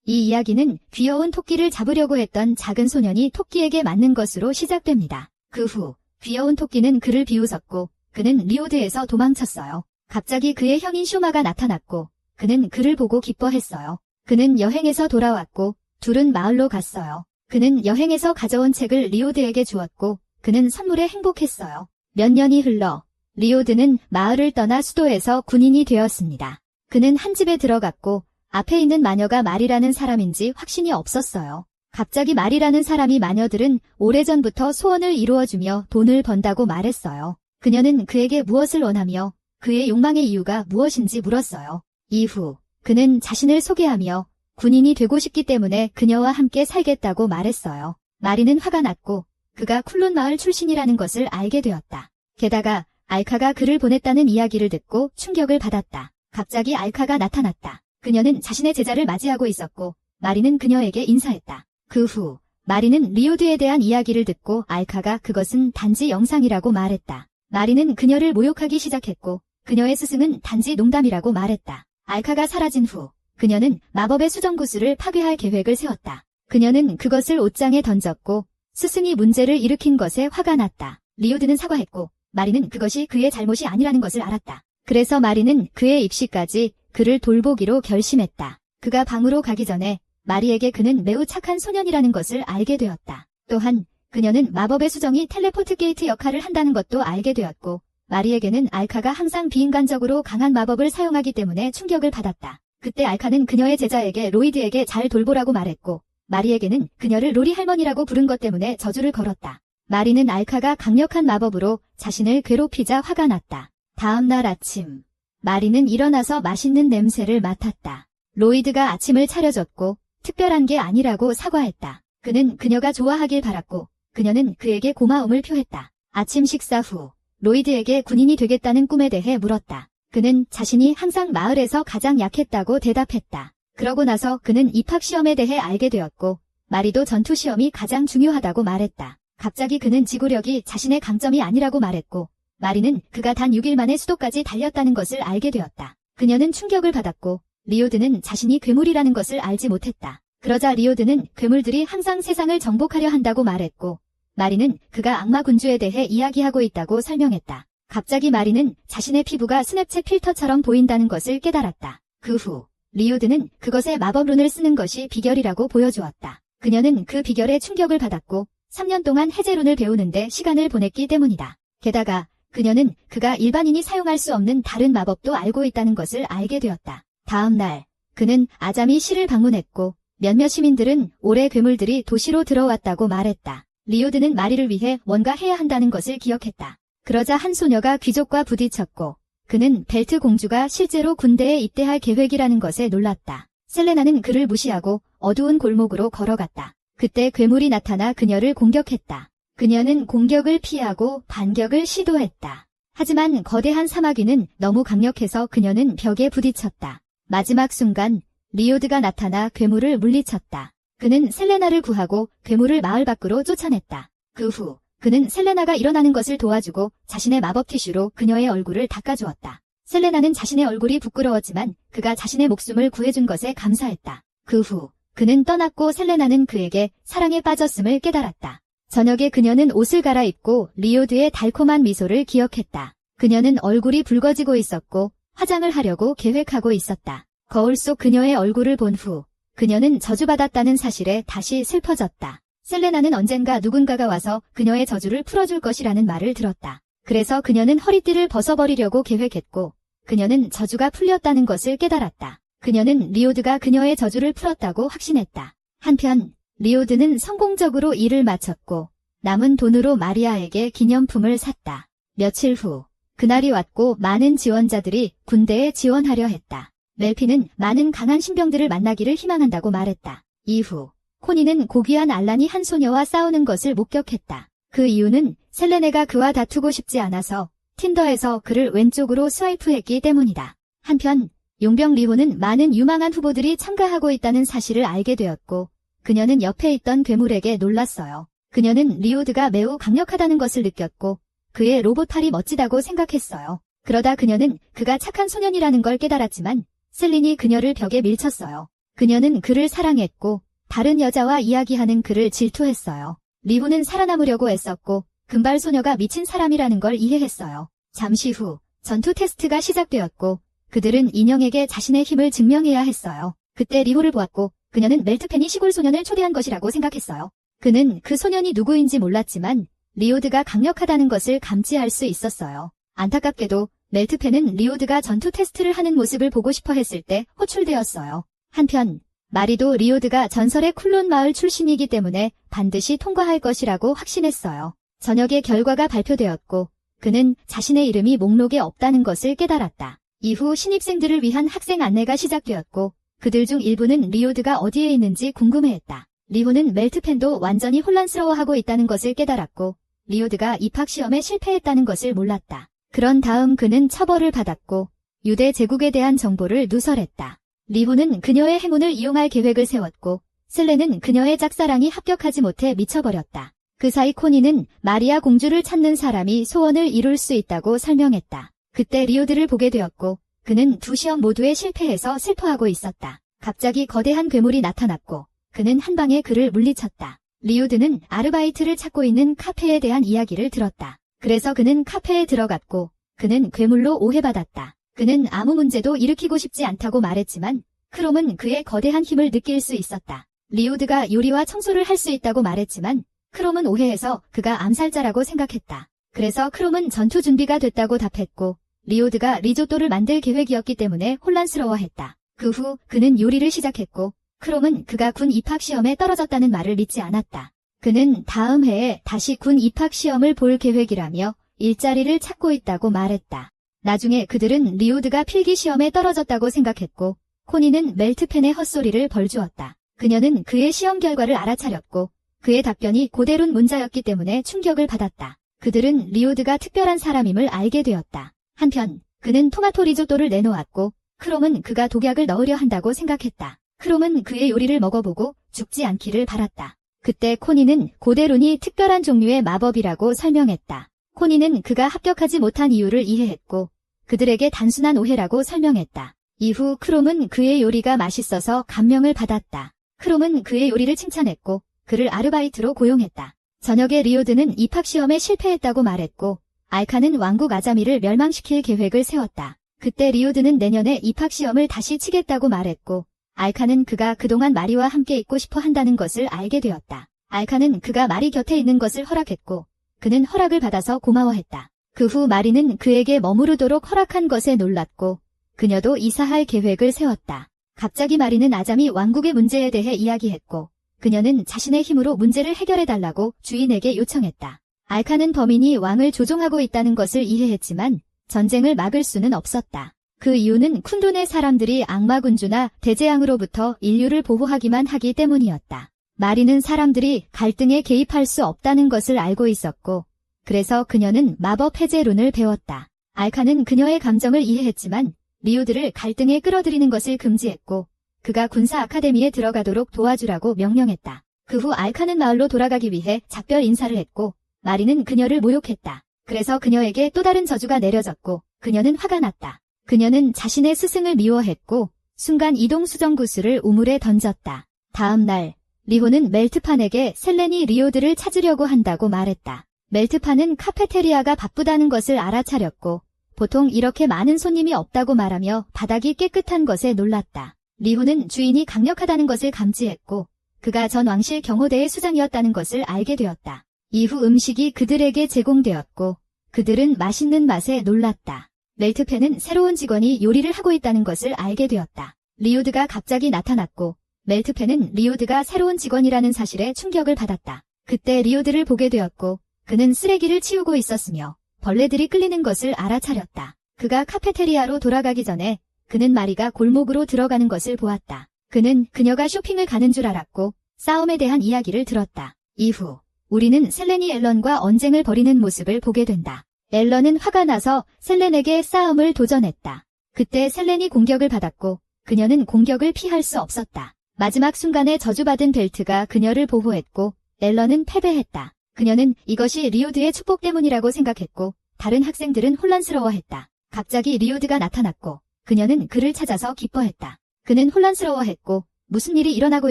이 이야기는 귀여운 토끼를 잡으려고 했던 작은 소년이 토끼에게 맞는 것으로 시작됩니다. 그 후 귀여운 토끼는 그를 비웃었고 그는 리오드에서 도망쳤어요. 갑자기 그의 형인 슈마가 나타났고 그는 그를 보고 기뻐했어요. 그는 여행에서 돌아왔고 둘은 마을로 갔어요. 그는 여행에서 가져온 책을 리오드에게 주었고 그는 선물에 행복했어요. 몇 년이 흘러 리오드는 마을을 떠나 수도에서 군인이 되었습니다. 그는 한 집에 들어갔고 앞에 있는 마녀가 말이라는 사람인지 확신이 없었어요. 갑자기 말이라는 사람이 마녀들은 오래전부터 소원을 이루어주며 돈을 번다고 말했어요. 그녀는 그에게 무엇을 원하며 그의 욕망의 이유가 무엇인지 물었어요. 이후 그는 자신을 소개하며 군인이 되고 싶기 때문에 그녀와 함께 살겠다고 말했어요. 마리는 화가 났고 그가 쿨룬 마을 출신이라는 것을 알게 되었다. 게다가 알카가 그를 보냈다는 이야기를 듣고 충격을 받았다. 갑자기 알카가 나타났다. 그녀는 자신의 제자를 맞이하고 있었고 마리는 그녀에게 인사했다. 그 후 마리는 리오드에 대한 이야기를 듣고 알카가 그것은 단지 영상이라고 말했다. 마리는 그녀를 모욕하기 시작했고 그녀의 스승은 단지 농담이라고 말했다. 알카가 사라진 후 그녀는 마법의 수정구슬을 파괴할 계획을 세웠다. 그녀는 그것을 옷장에 던졌고 스승이 문제를 일으킨 것에 화가 났다. 리오드는 사과했고 마리는 그것이 그의 잘못이 아니라는 것을 알았다. 그래서 마리는 그의 입시까지 그를 돌보기로 결심했다. 그가 방으로 가기 전에 마리에게 그는 매우 착한 소년이라는 것을 알게 되었다. 또한 그녀는 마법의 수정이 텔레포트 게이트 역할을 한다는 것도 알게 되었고 마리에게는 알카가 항상 비인간적으로 강한 마법을 사용하기 때문에 충격을 받았다. 그때 알카는 그녀의 제자에게 로이드에게 잘 돌보라고 말했고 마리에게는 그녀를 로리 할머니라고 부른 것 때문에 저주를 걸었다. 마리는 알카가 강력한 마법으로 자신을 괴롭히자 화가 났다. 다음 날 아침, 마리는 일어나서 맛있는 냄새를 맡았다. 로이드가 아침을 차려줬고 특별한 게 아니라고 사과했다. 그는 그녀가 좋아하길 바랐고 그녀는 그에게 고마움을 표했다. 아침 식사 후 로이드에게 군인이 되겠다는 꿈에 대해 물었다. 그는 자신이 항상 마을에서 가장 약했다고 대답했다. 그러고 나서 그는 입학시험에 대해 알게 되었고 마리도 전투시험이 가장 중요하다고 말했다. 갑자기 그는 지구력이 자신의 강점이 아니라고 말했고 마리는 그가 단 6일 만에 수도까지 달렸다는 것을 알게 되었다. 그녀는 충격을 받았고 리오드는 자신이 괴물이라는 것을 알지 못했다. 그러자 리오드는 괴물들이 항상 세상을 정복하려 한다고 말했고 마리는 그가 악마 군주에 대해 이야기하고 있다고 설명했다. 갑자기 마리는 자신의 피부가 스냅챗 필터처럼 보인다는 것을 깨달았다. 그 후 리오드는 그것에 마법룬을 쓰는 것이 비결이라고 보여주었다. 그녀는 그 비결에 충격을 받았고 3년 동안 해제룬을 배우는데 시간을 보냈기 때문이다. 게다가 그녀는 그가 일반인이 사용할 수 없는 다른 마법도 알고 있다는 것을 알게 되었다. 다음 날 그는 아자미 시를 방문했고 몇몇 시민들은 올해 괴물들이 도시로 들어왔다고 말했다. 리오드는 마리를 위해 뭔가 해야 한다는 것을 기억했다. 그러자 한 소녀가 귀족과 부딪혔고 그는 벨트 공주가 실제로 군대에 입대할 계획이라는 것에 놀랐다. 셀레나는 그를 무시하고 어두운 골목으로 걸어갔다. 그때 괴물이 나타나 그녀를 공격했다. 그녀는 공격을 피하고 반격을 시도했다. 하지만 거대한 사마귀는 너무 강력해서 그녀는 벽에 부딪혔다. 마지막 순간 리오드가 나타나 괴물을 물리쳤다. 그는 셀레나를 구하고 괴물을 마을 밖으로 쫓아냈다. 그 후 그는 셀레나가 일어나는 것을 도와주고 자신의 마법 티슈로 그녀의 얼굴을 닦아주었다. 셀레나는 자신의 얼굴이 부끄러웠지만 그가 자신의 목숨을 구해준 것에 감사했다. 그 후 그는 떠났고 셀레나는 그에게 사랑에 빠졌음을 깨달았다. 저녁에 그녀는 옷을 갈아입고 리오드의 달콤한 미소를 기억했다. 그녀는 얼굴이 붉어지고 있었고 화장을 하려고 계획하고 있었다. 거울 속 그녀의 얼굴을 본 후 그녀는 저주받았다는 사실에 다시 슬퍼졌다. 셀레나는 언젠가 누군가가 와서 그녀의 저주를 풀어줄 것이라는 말을 들었다. 그래서 그녀는 허리띠를 벗어버리려고 계획했고 그녀는 저주가 풀렸다는 것을 깨달았다. 그녀는 리오드가 그녀의 저주를 풀었다고 확신했다. 한편 리오드는 성공적으로 일을 마쳤고 남은 돈으로 마리아에게 기념품을 샀다. 며칠 후 그날이 왔고 많은 지원자들이 군대에 지원하려 했다. 멜피는 많은 강한 신병들을 만나기를 희망한다고 말했다. 이후 코니는 고귀한 알란이 한 소녀와 싸우는 것을 목격했다. 그 이유는 셀레네가 그와 다투고 싶지 않아서 틴더에서 그를 왼쪽으로 스와이프했기 때문이다. 한편 용병 리호는 많은 유망한 후보들이 참가하고 있다는 사실을 알게 되었고 그녀는 옆에 있던 괴물에게 놀랐어요. 그녀는 리오드가 매우 강력하다는 것을 느꼈고 그의 로봇팔이 멋지다고 생각했어요. 그러다 그녀는 그가 착한 소년이라는 걸 깨달았지만 셀린이 그녀를 벽에 밀쳤어요. 그녀는 그를 사랑했고 다른 여자와 이야기하는 그를 질투했어요. 리호는 살아남으려고 애썼고 금발 소녀가 미친 사람이라는 걸 이해했어요. 잠시 후 전투 테스트가 시작되었고 그들은 인형에게 자신의 힘을 증명해야 했어요. 그때 리호를 보았고 그녀는 멜트펜이 시골 소년을 초대한 것이라고 생각했어요. 그는 그 소년이 누구인지 몰랐지만 리오드가 강력하다는 것을 감지할 수 있었어요. 안타깝게도 멜트펜은 리오드가 전투 테스트를 하는 모습을 보고 싶어 했을 때 호출되었어요. 한편 마리도 리오드가 전설의 쿨론 마을 출신이기 때문에 반드시 통과할 것이라고 확신했어요. 저녁에 결과가 발표되었고 그는 자신의 이름이 목록에 없다는 것을 깨달았다. 이후 신입생들을 위한 학생 안내가 시작되었고 그들 중 일부는 리오드가 어디에 있는지 궁금해했다. 리호는 멜트펜도 완전히 혼란스러워하고 있다는 것을 깨달았고 리오드가 입학시험에 실패했다는 것을 몰랐다. 그런 다음 그는 처벌을 받았고 유대 제국에 대한 정보를 누설했다. 리호는 그녀의 행운을 이용할 계획을 세웠고 셀레는 그녀의 짝사랑이 합격하지 못해 미쳐버렸다. 그 사이 코니는 마리아 공주를 찾는 사람이 소원을 이룰 수 있다고 설명했다. 그때 리오드를 보게 되었고 그는 두 시험 모두에 실패해서 슬퍼하고 있었다. 갑자기 거대한 괴물이 나타났고 그는 한 방에 그를 물리쳤다. 리오드는 아르바이트를 찾고 있는 카페에 대한 이야기를 들었다. 그래서 그는 카페에 들어갔고 그는 괴물로 오해받았다. 그는 아무 문제도 일으키고 싶지 않다고 말했지만 크롬은 그의 거대한 힘을 느낄 수 있었다. 리오드가 요리와 청소를 할 수 있다고 말했지만 크롬은 오해해서 그가 암살자라고 생각했다. 그래서 크롬은 전투 준비가 됐다고 답했고 리오드가 리조또를 만들 계획이었기 때문에 혼란스러워했다. 그 후 그는 요리를 시작했고 크롬은 그가 군 입학시험에 떨어졌다는 말을 믿지 않았다. 그는 다음 해에 다시 군 입학시험을 볼 계획이라며 일자리를 찾고 있다고 말했다. 나중에 그들은 리오드가 필기시험에 떨어졌다고 생각했고 코니는 멜트펜의 헛소리를 벌주었다. 그녀는 그의 시험 결과를 알아차렸고 그의 답변이 고대론 문자였기 때문에 충격을 받았다. 그들은 리오드가 특별한 사람임을 알게 되었다. 한편 그는 토마토 리조또를 내놓았고 크롬은 그가 독약을 넣으려 한다고 생각했다. 크롬은 그의 요리를 먹어보고 죽지 않기를 바랐다. 그때 코니는 고대룬이 특별한 종류의 마법이라고 설명했다. 코니는 그가 합격하지 못한 이유를 이해했고 그들에게 단순한 오해라고 설명했다. 이후 크롬은 그의 요리가 맛있어서 감명을 받았다. 크롬은 그의 요리를 칭찬했고 그를 아르바이트로 고용했다. 저녁에 리오드는 입학시험에 실패했다고 말했고 알카는 왕국 아자미를 멸망시킬 계획을 세웠다. 그때 리오드는 내년에 입학시험을 다시 치겠다고 말했고 알카는 그가 그동안 마리와 함께 있고 싶어 한다는 것을 알게 되었다. 알카는 그가 마리 곁에 있는 것을 허락했고 그는 허락을 받아서 고마워했다. 그 후 마리는 그에게 머무르도록 허락한 것에 놀랐고 그녀도 이사할 계획을 세웠다. 갑자기 마리는 아자미 왕국의 문제에 대해 이야기했고 그녀는 자신의 힘으로 문제를 해결해달라고 주인에게 요청했다. 알카는 범인이 왕을 조종하고 있다는 것을 이해했지만 전쟁을 막을 수는 없었다. 그 이유는 쿤돈의 사람들이 악마군주나 대재앙으로부터 인류를 보호하기만 하기 때문이었다. 마리는 사람들이 갈등에 개입할 수 없다는 것을 알고 있었고 그래서 그녀는 마법 해제룬을 배웠다. 알카는 그녀의 감정을 이해했지만 리오드를 갈등에 끌어들이는 것을 금지했고 그가 군사 아카데미에 들어가도록 도와주라고 명령했다. 그 후 알카는 마을로 돌아가기 위해 작별 인사를 했고 마리는 그녀를 모욕했다. 그래서 그녀에게 또 다른 저주가 내려졌고 그녀는 화가 났다. 그녀는 자신의 스승을 미워했고 순간 이동 수정구슬을 우물에 던졌다. 다음 날 리호는 멜트판에게 셀렌이 리오드를 찾으려고 한다고 말했다. 멜트판은 카페테리아가 바쁘다는 것을 알아차렸고 보통 이렇게 많은 손님이 없다고 말하며 바닥이 깨끗한 것에 놀랐다. 리호는 주인이 강력하다는 것을 감지했고 그가 전 왕실 경호대의 수장이었다는 것을 알게 되었다. 이후 음식이 그들에게 제공되었고 그들은 맛있는 맛에 놀랐다. 멜트펜은 새로운 직원이 요리를 하고 있다는 것을 알게 되었다. 리오드가 갑자기 나타났고 멜트펜은 리오드가 새로운 직원이라는 사실에 충격을 받았다. 그때 리오드를 보게 되었고 그는 쓰레기를 치우고 있었으며 벌레들이 끌리는 것을 알아차렸다. 그가 카페테리아로 돌아가기 전에 그는 마리가 골목으로 들어가는 것을 보았다. 그는 그녀가 쇼핑을 가는 줄 알았고 싸움에 대한 이야기를 들었다. 이후 우리는 셀렌이 앨런과 언쟁을 벌이는 모습을 보게 된다. 앨런은 화가 나서 셀렌에게 싸움을 도전했다. 그때 셀렌이 공격을 받았고 그녀는 공격을 피할 수 없었다. 마지막 순간에 저주받은 벨트가 그녀를 보호했고 앨런은 패배했다. 그녀는 이것이 리오드의 축복 때문이라고 생각했고 다른 학생들은 혼란스러워했다. 갑자기 리오드가 나타났고 그녀는 그를 찾아서 기뻐했다. 그는 혼란스러워했고 무슨 일이 일어나고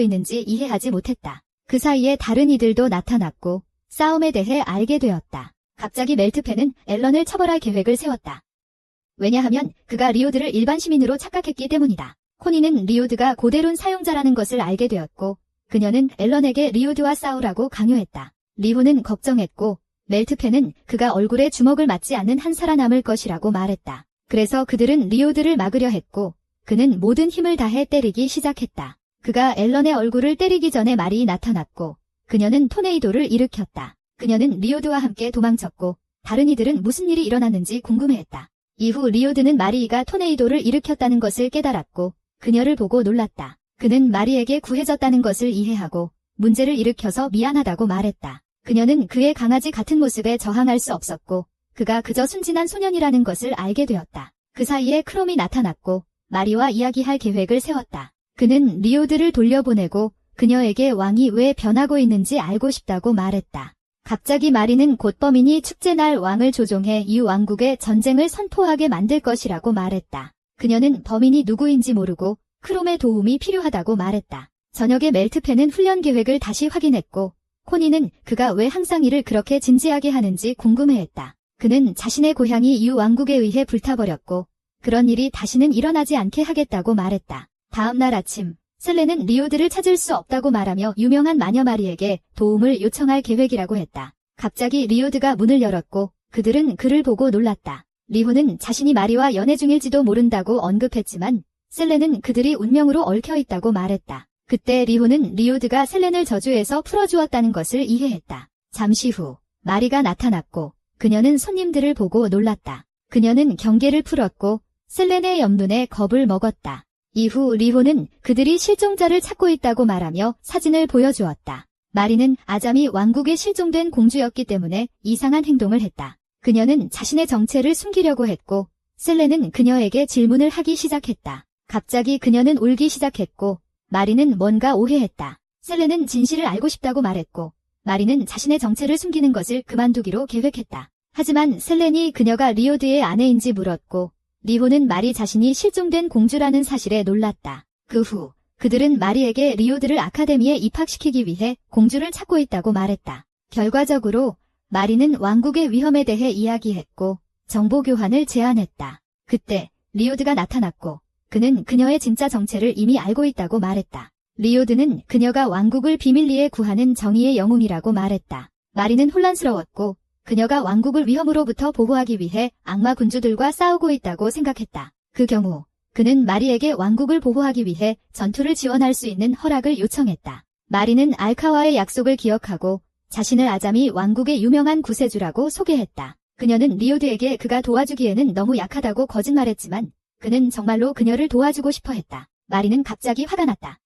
있는지 이해하지 못했다. 그 사이에 다른 이들도 나타났고 싸움에 대해 알게 되었다. 갑자기 멜트펜은 앨런을 처벌할 계획을 세웠다. 왜냐하면 그가 리오드를 일반 시민으로 착각했기 때문이다. 코니는 리오드가 고대론 사용자라는 것을 알게 되었고 그녀는 앨런에게 리오드와 싸우라고 강요했다. 리호는 걱정했고 멜트펜은 그가 얼굴에 주먹을 맞지 않는 한 살아남을 것이라고 말했다. 그래서 그들은 리오드를 막으려 했고 그는 모든 힘을 다해 때리기 시작했다. 그가 앨런의 얼굴을 때리기 전에 말이 나타났고 그녀는 토네이도를 일으켰다. 그녀는 리오드와 함께 도망쳤고 다른 이들은 무슨 일이 일어났는지 궁금해했다. 이후 리오드는 마리이가 토네이도를 일으켰다는 것을 깨달았고 그녀를 보고 놀랐다. 그는 마리에게 구해졌다는 것을 이해하고 문제를 일으켜서 미안하다고 말했다. 그녀는 그의 강아지 같은 모습에 저항할 수 없었고 그가 그저 순진한 소년이라는 것을 알게 되었다. 그 사이에 크롬이 나타났고 마리와 이야기할 계획을 세웠다. 그는 리오드를 돌려보내고 그녀에게 왕이 왜 변하고 있는지 알고 싶다고 말했다. 갑자기 마리는 곧 범인이 축제날 왕을 조종해 이 왕국에 전쟁을 선포하게 만들 것이라고 말했다. 그녀는 범인이 누구인지 모르고 크롬의 도움이 필요하다고 말했다. 저녁에 멜트펜은 훈련 계획을 다시 확인했고 코니는 그가 왜 항상 일을 그렇게 진지하게 하는지 궁금해했다. 그는 자신의 고향이 이 왕국에 의해 불타버렸고 그런 일이 다시는 일어나지 않게 하겠다고 말했다. 다음 날 아침 셀레는 리오드를 찾을 수 없다고 말하며 유명한 마녀 마리에게 도움을 요청할 계획이라고 했다. 갑자기 리오드가 문을 열었고 그들은 그를 보고 놀랐다. 리호는 자신이 마리와 연애 중일지도 모른다고 언급했지만 셀레는 그들이 운명으로 얽혀있다고 말했다. 그때 리호는 리오드가 셀렌을 저주에서 풀어주었다는 것을 이해했다. 잠시 후 마리가 나타났고 그녀는 손님들을 보고 놀랐다. 그녀는 경계를 풀었고 셀렌의 옆눈에 겁을 먹었다. 이후 리호는 그들이 실종자를 찾고 있다고 말하며 사진을 보여주었다. 마리는 아잠이 왕국에 실종된 공주였기 때문에 이상한 행동을 했다. 그녀는 자신의 정체를 숨기려고 했고 셀렌은 그녀에게 질문을 하기 시작했다. 갑자기 그녀는 울기 시작했고 마리는 뭔가 오해했다. 셀렌은 진실을 알고 싶다고 말했고 마리는 자신의 정체를 숨기는 것을 그만두기로 계획했다. 하지만 셀렌이 그녀가 리오드의 아내인지 물었고 리호는 마리 자신이 실종된 공주라는 사실에 놀랐다. 그 후 그들은 마리에게 리오드를 아카데미에 입학시키기 위해 공주를 찾고 있다고 말했다. 결과적으로 마리는 왕국의 위험에 대해 이야기했고 정보 교환을 제안했다. 그때 리오드가 나타났고 그는 그녀의 진짜 정체를 이미 알고 있다고 말했다. 리오드는 그녀가 왕국을 비밀리에 구하는 정의의 영웅이라고 말했다. 마리는 혼란스러웠고 그녀가 왕국을 위험으로부터 보호하기 위해 악마 군주들과 싸우고 있다고 생각했다. 그 경우 그는 마리에게 왕국을 보호하기 위해 전투를 지원할 수 있는 허락을 요청했다. 마리는 알카와의 약속을 기억하고 자신을 아잠이 왕국의 유명한 구세주라고 소개했다. 그녀는 리오드에게 그가 도와주기에는 너무 약하다고 거짓말했지만 그는 정말로 그녀를 도와주고 싶어 했다. 마리는 갑자기 화가 났다.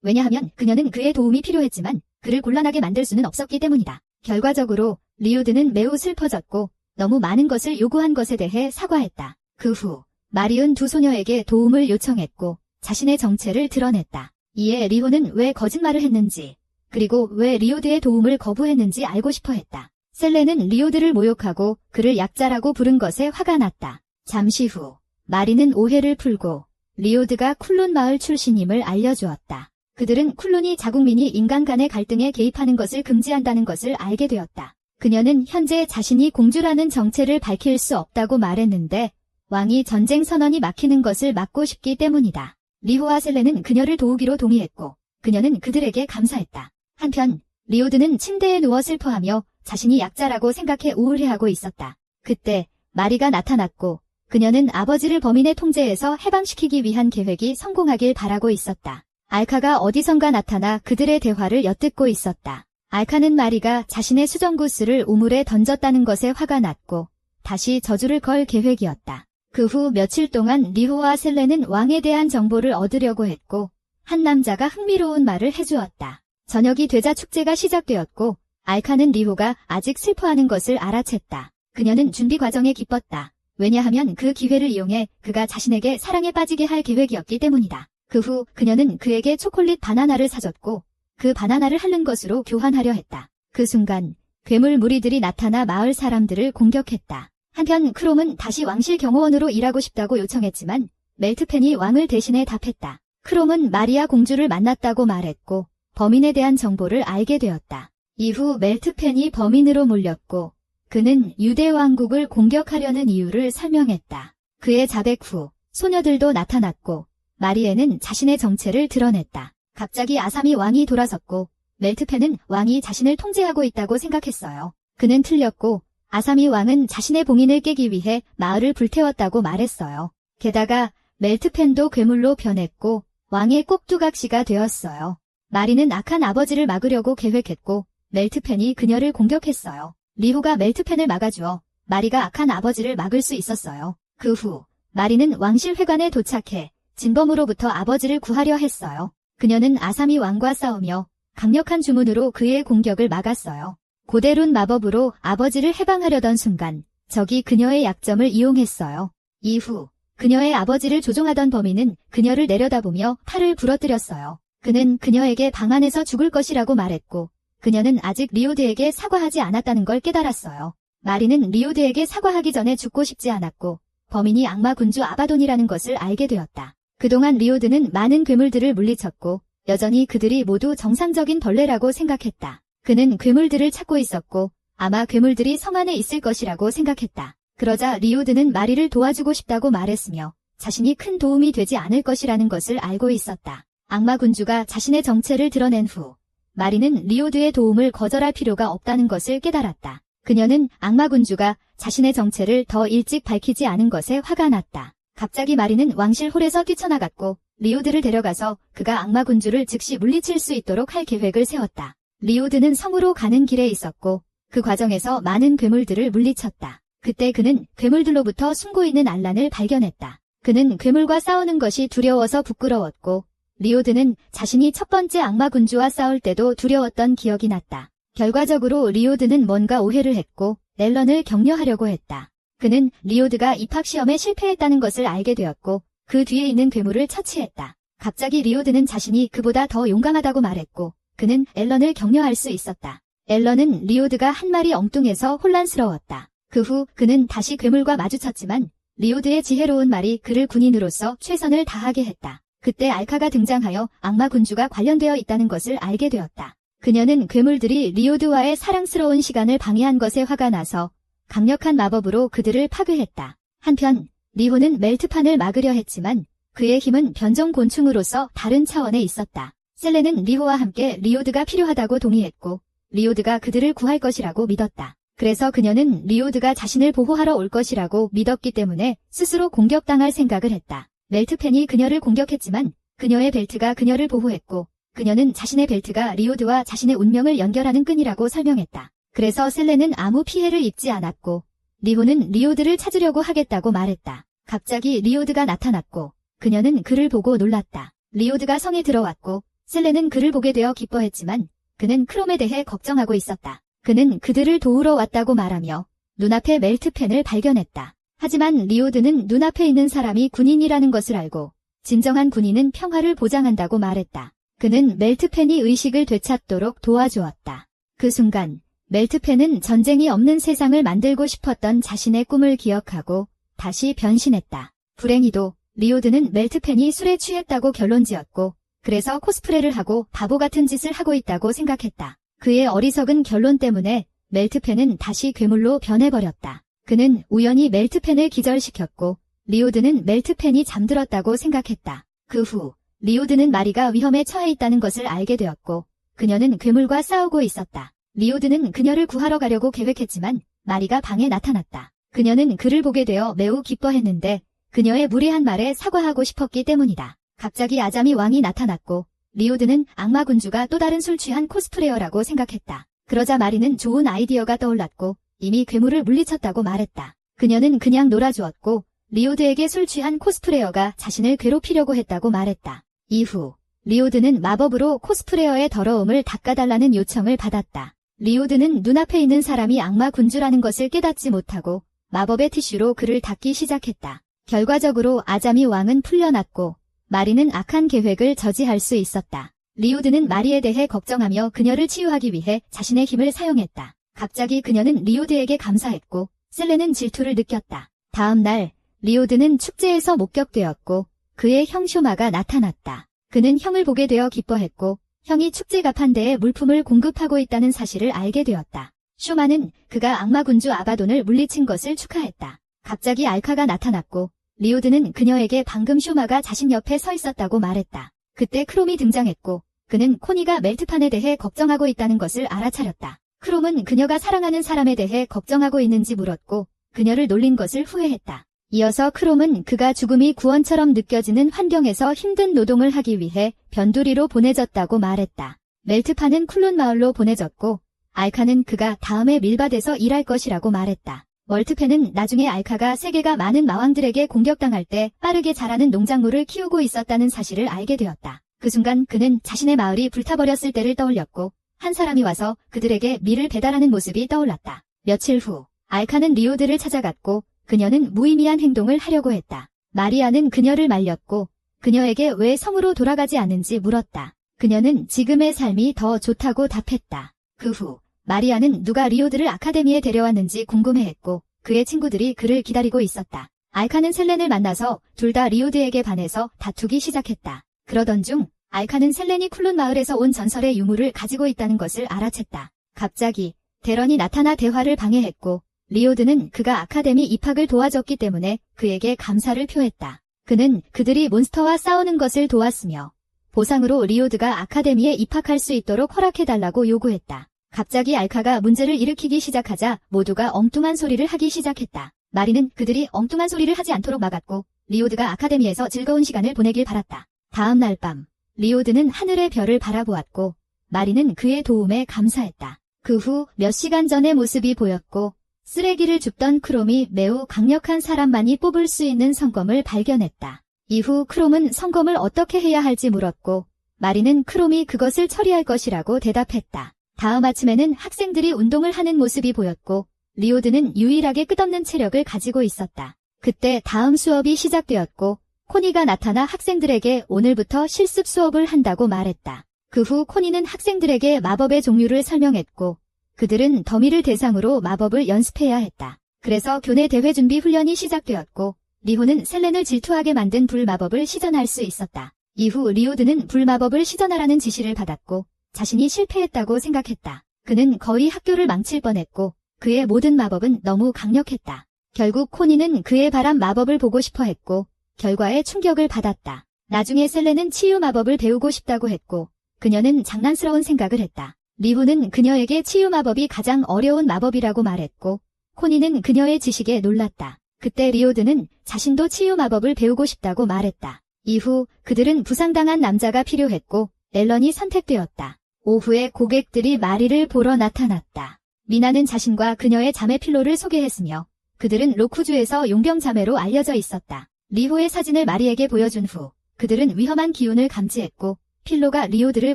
왜냐하면 그녀는 그의 도움이 필요했지만 그를 곤란하게 만들 수는 없었기 때문이다. 결과적으로 리오드는 매우 슬퍼졌고 너무 많은 것을 요구한 것에 대해 사과했다. 그 후 마리은 두 소녀에게 도움을 요청했고 자신의 정체를 드러냈다. 이에 리호는 왜 거짓말을 했는지 그리고 왜 리오드의 도움을 거부했는지 알고 싶어 했다. 셀레는 리오드를 모욕하고 그를 약자라고 부른 것에 화가 났다. 잠시 후 마리는 오해를 풀고 리오드가 쿨룬 마을 출신임을 알려주었다. 그들은 쿨룬이 자국민이 인간 간의 갈등에 개입하는 것을 금지한다는 것을 알게 되었다. 그녀는 현재 자신이 공주라는 정체를 밝힐 수 없다고 말했는데 왕이 전쟁 선언이 막히는 것을 막고 싶기 때문이다. 리호와 셀레는 그녀를 도우기로 동의했고 그녀는 그들에게 감사했다. 한편 리오드는 침대에 누워 슬퍼하며 자신이 약자라고 생각해 우울해하고 있었다. 그때 마리가 나타났고 그녀는 아버지를 범인의 통제에서 해방시키기 위한 계획이 성공하길 바라고 있었다. 알카가 어디선가 나타나 그들의 대화를 엿듣고 있었다. 알카는 마리가 자신의 수정구스를 우물에 던졌다는 것에 화가 났고 다시 저주를 걸 계획이었다. 그 후 며칠 동안 리호와 셀레는 왕에 대한 정보를 얻으려고 했고 한 남자가 흥미로운 말을 해주었다. 저녁이 되자 축제가 시작되었고 알카는 리호가 아직 슬퍼하는 것을 알아챘다. 그녀는 준비 과정에 기뻤다. 왜냐하면 그 기회를 이용해 그가 자신에게 사랑에 빠지게 할 계획이었기 때문이다. 그 후 그녀는 그에게 초콜릿 바나나를 사줬고 그 바나나를 핥는 것으로 교환하려 했다. 그 순간 괴물 무리들이 나타나 마을 사람들을 공격했다. 한편 크롬은 다시 왕실 경호원으로 일하고 싶다고 요청했지만 멜트펜이 왕을 대신해 답했다. 크롬은 마리아 공주를 만났다고 말했고 범인에 대한 정보를 알게 되었다. 이후 멜트펜이 범인으로 몰렸고 그는 유대 왕국을 공격하려는 이유를 설명했다. 그의 자백 후 소녀들도 나타났고 마리에는 자신의 정체를 드러냈다. 갑자기 아사미 왕이 돌아섰고 멜트펜은 왕이 자신을 통제하고 있다고 생각했어요. 그는 틀렸고 아사미 왕은 자신의 봉인을 깨기 위해 마을을 불태웠다고 말했어요. 게다가 멜트펜도 괴물로 변했고 왕의 꼭두각시가 되었어요. 마리는 악한 아버지를 막으려고 계획했고 멜트펜이 그녀를 공격했어요. 리후가 멜트펜을 막아주어 마리가 악한 아버지를 막을 수 있었어요. 그 후 마리는 왕실 회관에 도착해 진범으로부터 아버지를 구하려 했어요. 그녀는 아사미 왕과 싸우며 강력한 주문으로 그의 공격을 막았어요. 고대룬 마법으로 아버지를 해방하려던 순간 적이 그녀의 약점을 이용했어요. 이후 그녀의 아버지를 조종하던 범인은 그녀를 내려다보며 팔을 부러뜨렸어요. 그는 그녀에게 방 안에서 죽을 것이라고 말했고 그녀는 아직 리오드에게 사과하지 않았다는 걸 깨달았어요. 마리는 리오드에게 사과하기 전에 죽고 싶지 않았고 범인이 악마 군주 아바돈이라는 것을 알게 되었다. 그동안 리오드는 많은 괴물들을 물리쳤고 여전히 그들이 모두 정상적인 벌레라고 생각했다. 그는 괴물들을 찾고 있었고 아마 괴물들이 성 안에 있을 것이라고 생각했다. 그러자 리오드는 마리를 도와주고 싶다고 말했으며 자신이 큰 도움이 되지 않을 것이라는 것을 알고 있었다. 악마 군주가 자신의 정체를 드러낸 후 마리는 리오드의 도움을 거절할 필요가 없다는 것을 깨달았다. 그녀는 악마 군주가 자신의 정체를 더 일찍 밝히지 않은 것에 화가 났다. 갑자기 마리는 왕실 홀에서 뛰쳐나갔고 리오드를 데려가서 그가 악마 군주를 즉시 물리칠 수 있도록 할 계획을 세웠다. 리오드는 성으로 가는 길에 있었고 그 과정에서 많은 괴물들을 물리쳤다. 그때 그는 괴물들로부터 숨고 있는 알란을 발견했다. 그는 괴물과 싸우는 것이 두려워서 부끄러웠고 리오드는 자신이 첫 번째 악마 군주와 싸울 때도 두려웠던 기억이 났다. 결과적으로 리오드는 뭔가 오해를 했고 앨런을 격려하려고 했다. 그는 리오드가 입학시험에 실패했다는 것을 알게 되었고 그 뒤에 있는 괴물을 처치했다. 갑자기 리오드는 자신이 그보다 더 용감하다고 말했고 그는 앨런을 격려할 수 있었다. 앨런은 리오드가 한 말이 엉뚱해서 혼란스러웠다. 그 후 그는 다시 괴물과 마주쳤지만 리오드의 지혜로운 말이 그를 군인으로서 최선을 다하게 했다. 그때 알카가 등장하여 악마 군주가 관련되어 있다는 것을 알게 되었다. 그녀는 괴물들이 리오드와의 사랑스러운 시간을 방해한 것에 화가 나서 강력한 마법으로 그들을 파괴했다. 한편 리호는 멜트판을 막으려 했지만 그의 힘은 변종 곤충으로서 다른 차원에 있었다. 셀레는 리호와 함께 리오드가 필요하다고 동의했고 리오드가 그들을 구할 것이라고 믿었다. 그래서 그녀는 리오드가 자신을 보호하러 올 것이라고 믿었기 때문에 스스로 공격당할 생각을 했다. 멜트펜이 그녀를 공격했지만 그녀의 벨트가 그녀를 보호했고 그녀는 자신의 벨트가 리오드와 자신의 운명을 연결하는 끈이라고 설명했다. 그래서 셀레는 아무 피해를 입지 않았고 리호는 리오드를 찾으려고 하겠다고 말했다. 갑자기 리오드가 나타났고 그녀는 그를 보고 놀랐다. 리오드가 성에 들어왔고 셀레는 그를 보게 되어 기뻐했지만 그는 크롬에 대해 걱정하고 있었다. 그는 그들을 도우러 왔다고 말하며 눈앞에 멜트펜을 발견했다. 하지만 리오드는 눈앞에 있는 사람이 군인이라는 것을 알고 진정한 군인은 평화를 보장한다고 말했다. 그는 멜트펜이 의식을 되찾도록 도와주었다. 그 순간 멜트펜은 전쟁이 없는 세상을 만들고 싶었던 자신의 꿈을 기억하고 다시 변신했다. 불행히도 리오드는 멜트펜이 술에 취했다고 결론지었고 그래서 코스프레를 하고 바보 같은 짓을 하고 있다고 생각했다. 그의 어리석은 결론 때문에 멜트펜은 다시 괴물로 변해버렸다. 그는 우연히 멜트펜을 기절시켰고 리오드는 멜트펜이 잠들었다고 생각했다. 그 후 리오드는 마리가 위험에 처해 있다는 것을 알게 되었고 그녀는 괴물과 싸우고 있었다. 리오드는 그녀를 구하러 가려고 계획했지만 마리가 방에 나타났다. 그녀는 그를 보게 되어 매우 기뻐했는데 그녀의 무례한 말에 사과하고 싶었기 때문이다. 갑자기 아자미 왕이 나타났고 리오드는 악마 군주가 또 다른 술 취한 코스프레어라고 생각했다. 그러자 마리는 좋은 아이디어가 떠올랐고 이미 괴물을 물리쳤다고 말했다. 그녀는 그냥 놀아주었고 리오드에게 술 취한 코스프레어가 자신을 괴롭히려고 했다고 말했다. 이후 리오드는 마법으로 코스프레어의 더러움을 닦아달라는 요청을 받았다. 리오드는 눈앞에 있는 사람이 악마 군주라는 것을 깨닫지 못하고 마법의 티슈로 그를 닦기 시작했다. 결과적으로 아자미 왕은 풀려났고 마리는 악한 계획을 저지할 수 있었다. 리오드는 마리에 대해 걱정하며 그녀를 치유하기 위해 자신의 힘을 사용했다. 갑자기 그녀는 리오드에게 감사했고 셀레는 질투를 느꼈다. 다음 날 리오드는 축제에서 목격되었고 그의 형쇼마가 나타났다. 그는 형을 보게 되어 기뻐했고 형이 축제 가판대에 물품을 공급하고 있다는 사실을 알게 되었다. 쇼마는 그가 악마군주 아바돈을 물리친 것을 축하했다. 갑자기 알카가 나타났고 리오드는 그녀에게 방금 쇼마가 자신 옆에 서 있었다고 말했다. 그때 크롬이 등장했고 그는 코니가 멜트판에 대해 걱정하고 있다는 것을 알아차렸다. 크롬은 그녀가 사랑하는 사람에 대해 걱정하고 있는지 물었고 그녀를 놀린 것을 후회했다. 이어서 크롬은 그가 죽음이 구원처럼 느껴지는 환경에서 힘든 노동을 하기 위해 변두리로 보내졌다고 말했다. 멜트판은 쿨룬 마을로 보내졌고 알카는 그가 다음에 밀밭에서 일할 것이라고 말했다. 멀트펜은 나중에 알카가 세계가 많은 마왕들에게 공격당할 때 빠르게 자라는 농작물을 키우고 있었다는 사실을 알게 되었다. 그 순간 그는 자신의 마을이 불타버렸을 때를 떠올렸고 한 사람이 와서 그들에게 밀을 배달하는 모습이 떠올랐다. 며칠 후 알카는 리오드를 찾아갔고 그녀는 무의미한 행동을 하려고 했다. 마리아는 그녀를 말렸고 그녀에게 왜 성으로 돌아가지 않는지 물었다. 그녀는 지금의 삶이 더 좋다고 답했다. 그 후 마리아는 누가 리오드를 아카데미에 데려왔는지 궁금해했고 그의 친구들이 그를 기다리고 있었다. 알카는 셀렌을 만나서 둘 다 리오드에게 반해서 다투기 시작했다. 그러던 중 알카는 셀렌이 쿨룬 마을에서 온 전설의 유물을 가지고 있다는 것을 알아챘다. 갑자기 데런이 나타나 대화를 방해했고 리오드는 그가 아카데미 입학을 도와줬기 때문에 그에게 감사를 표했다. 그는 그들이 몬스터와 싸우는 것을 도왔으며 보상으로 리오드가 아카데미에 입학할 수 있도록 허락해달라고 요구했다. 갑자기 알카가 문제를 일으키기 시작하자 모두가 엉뚱한 소리를 하기 시작했다. 마리는 그들이 엉뚱한 소리를 하지 않도록 막았고 리오드가 아카데미에서 즐거운 시간을 보내길 바랐다. 다음 날 밤 리오드는 하늘의 별을 바라보았고 마리는 그의 도움에 감사했다. 그 후 몇 시간 전의 모습이 보였고 쓰레기를 줍던 크롬이 매우 강력한 사람만이 뽑을 수 있는 성검을 발견했다. 이후 크롬은 성검을 어떻게 해야 할지 물었고 마리는 크롬이 그것을 처리할 것이라고 대답했다. 다음 아침에는 학생들이 운동을 하는 모습이 보였고 리오드는 유일하게 끝없는 체력을 가지고 있었다. 그때 다음 수업이 시작되었고 코니가 나타나 학생들에게 오늘부터 실습 수업을 한다고 말했다. 그 후 코니는 학생들에게 마법의 종류를 설명했고 그들은 더미를 대상으로 마법을 연습해야 했다. 그래서 교내 대회 준비 훈련이 시작되었고 리호는 셀렌을 질투하게 만든 불마법을 시전할 수 있었다. 이후 리오드는 불마법을 시전하라는 지시를 받았고 자신이 실패했다고 생각했다. 그는 거의 학교를 망칠 뻔했고 그의 모든 마법은 너무 강력했다. 결국 코니는 그의 바람 마법을 보고 싶어 했고 결과에 충격을 받았다. 나중에 셀렌은 치유 마법을 배우고 싶다고 했고 그녀는 장난스러운 생각을 했다. 리후는 그녀에게 치유 마법이 가장 어려운 마법이라고 말했고 코니는 그녀의 지식에 놀랐다. 그때 리오드는 자신도 치유 마법을 배우고 싶다고 말했다. 이후 그들은 부상당한 남자가 필요했고 앨런이 선택되었다. 오후에 고객들이 마리를 보러 나타났다. 미나는 자신과 그녀의 자매 필로를 소개했으며 그들은 로쿠주에서 용병 자매로 알려져 있었다. 리호의 사진을 마리에게 보여준 후 그들은 위험한 기운을 감지했고 필로가 리오드를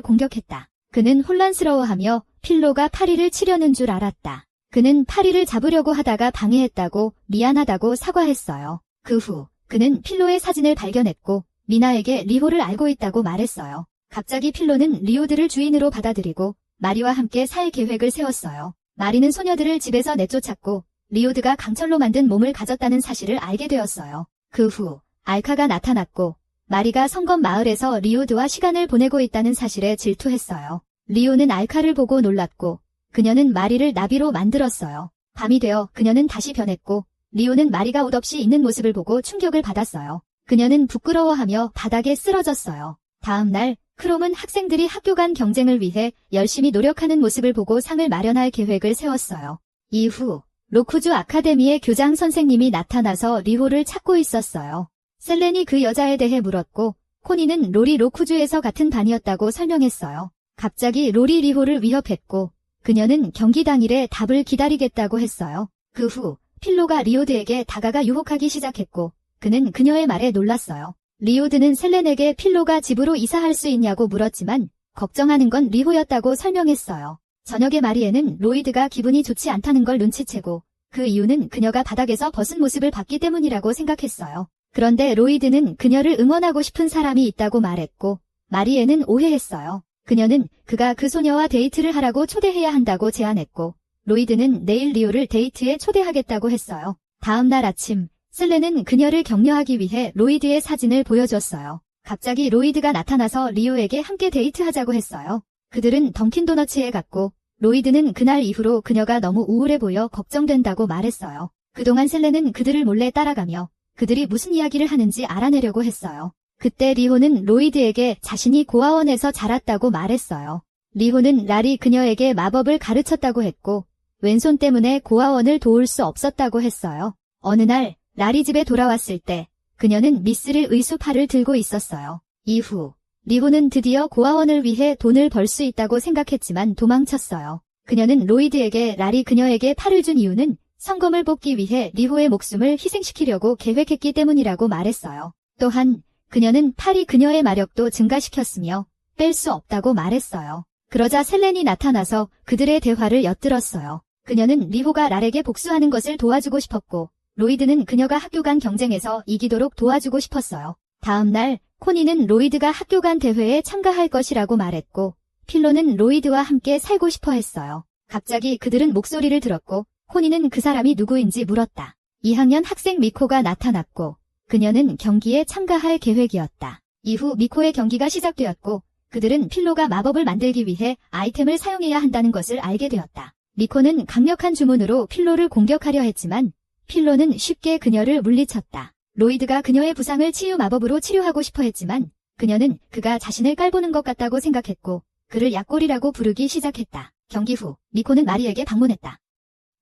공격했다. 그는 혼란스러워하며 필로가 파리를 치려는 줄 알았다. 그는 파리를 잡으려고 하다가 방해했다고 미안하다고 사과했어요. 그 후 그는 필로의 사진을 발견했고 미나에게 리호를 알고 있다고 말했어요. 갑자기 필로는 리오드를 주인으로 받아들이고 마리와 함께 살 계획을 세웠어요. 마리는 소녀들을 집에서 내쫓았고 리오드가 강철로 만든 몸을 가졌다는 사실을 알게 되었어요. 그 후 알카가 나타났고 마리가 성검 마을에서 리오드와 시간을 보내고 있다는 사실에 질투했어요. 리오는 알카를 보고 놀랐고 그녀는 마리를 나비로 만들었어요. 밤이 되어 그녀는 다시 변했고 리오는 마리가 옷 없이 있는 모습을 보고 충격을 받았어요. 그녀는 부끄러워하며 바닥에 쓰러졌어요. 다음 날 크롬은 학생들이 학교 간 경쟁을 위해 열심히 노력하는 모습을 보고 상을 마련할 계획을 세웠어요. 이후 로쿠주 아카데미의 교장 선생님이 나타나서 리호를 찾고 있었어요. 셀렌이 그 여자에 대해 물었고 코니는 롤이 로쿠주에서 같은 반이었다고 설명했어요. 갑자기 롤이 리호를 위협했고 그녀는 경기 당일에 답을 기다리겠다고 했어요. 그 후 필로가 리오드에게 다가가 유혹하기 시작했고 그는 그녀의 말에 놀랐어요. 리오드는 셀렌에게 필로가 집으로 이사할 수 있냐고 물었지만 걱정하는 건 리호였다고 설명했어요. 저녁에 마리에는 로이드가 기분이 좋지 않다는 걸 눈치채고 그 이유는 그녀가 바닥에서 벗은 모습을 봤기 때문이라고 생각했어요. 그런데 로이드는 그녀를 응원하고 싶은 사람이 있다고 말했고 마리에는 오해했어요. 그녀는 그가 그 소녀와 데이트를 하라고 초대해야 한다고 제안했고 로이드는 내일 리오를 데이트에 초대하겠다고 했어요. 다음 날 아침 셀렌은 그녀를 격려하기 위해 로이드의 사진을 보여줬어요. 갑자기 로이드가 나타나서 리오에게 함께 데이트하자고 했어요. 그들은 던킨도너츠에 갔고 로이드는 그날 이후로 그녀가 너무 우울해 보여 걱정된다고 말했어요. 그동안 셀레는 그들을 몰래 따라가며 그들이 무슨 이야기를 하는지 알아내려고 했어요. 그때 리호는 로이드에게 자신이 고아원에서 자랐다고 말했어요. 리호는 랄이 그녀에게 마법을 가르쳤다고 했고 왼손 때문에 고아원을 도울 수 없었다고 했어요. 어느 날 랄이 집에 돌아왔을 때 그녀는 미스릴 의수팔을 들고 있었어요. 이후 리호는 드디어 고아원을 위해 돈을 벌 수 있다고 생각했지만 도망쳤어요. 그녀는 로이드에게 랄이 그녀에게 팔을 준 이유는 성검을 뽑기 위해 리호의 목숨을 희생시키려고 계획했기 때문이라고 말했어요. 또한 그녀는 팔이 그녀의 마력도 증가시켰으며 뺄 수 없다고 말했어요. 그러자 셀렌이 나타나서 그들의 대화를 엿들었어요. 그녀는 리호가 랄에게 복수하는 것을 도와주고 싶었고 로이드는 그녀가 학교 간 경쟁에서 이기도록 도와주고 싶었어요. 다음 날 코니는 로이드가 학교 간 대회에 참가할 것이라고 말했고 필로는 로이드와 함께 살고 싶어 했어요. 갑자기 그들은 목소리를 들었고 코니는 그 사람이 누구인지 물었다. 2학년 학생 미코가 나타났고 그녀는 경기에 참가할 계획이었다. 이후 미코의 경기가 시작되었고 그들은 필로가 마법을 만들기 위해 아이템을 사용해야 한다는 것을 알게 되었다. 미코는 강력한 주문으로 필로를 공격하려 했지만 필로는 쉽게 그녀를 물리쳤다. 로이드가 그녀의 부상을 치유 마법으로 치료하고 싶어 했지만 그녀는 그가 자신을 깔보는 것 같다고 생각했고 그를 약골이라고 부르기 시작했다. 경기 후 미코는 마리에게 방문했다.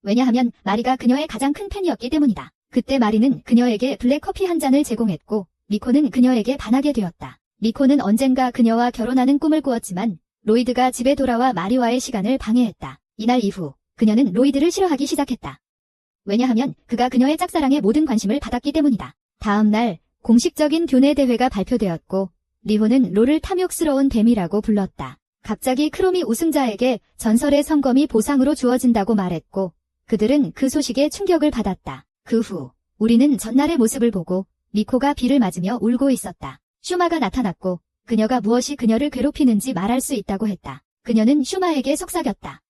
왜냐하면 마리가 그녀의 가장 큰 팬이었기 때문이다. 그때 마리는 그녀에게 블랙커피 한 잔을 제공했고 미코는 그녀에게 반하게 되었다. 미코는 언젠가 그녀와 결혼하는 꿈을 꾸었지만 로이드가 집에 돌아와 마리와의 시간을 방해했다. 이날 이후 그녀는 로이드를 싫어하기 시작했다. 왜냐하면 그가 그녀의 짝사랑에 모든 관심을 받았기 때문이다. 다음 날 공식적인 교내 대회가 발표되었고 리호는 롤을 탐욕스러운 뱀이라고 불렀다. 갑자기 크롬이 우승자에게 전설의 성검이 보상으로 주어진다고 말했고 그들은 그 소식에 충격을 받았다. 그 후 우리는 전날의 모습을 보고 미코가 비를 맞으며 울고 있었다. 슈마가 나타났고 그녀가 무엇이 그녀를 괴롭히는지 말할 수 있다고 했다. 그녀는 슈마에게 속삭였다.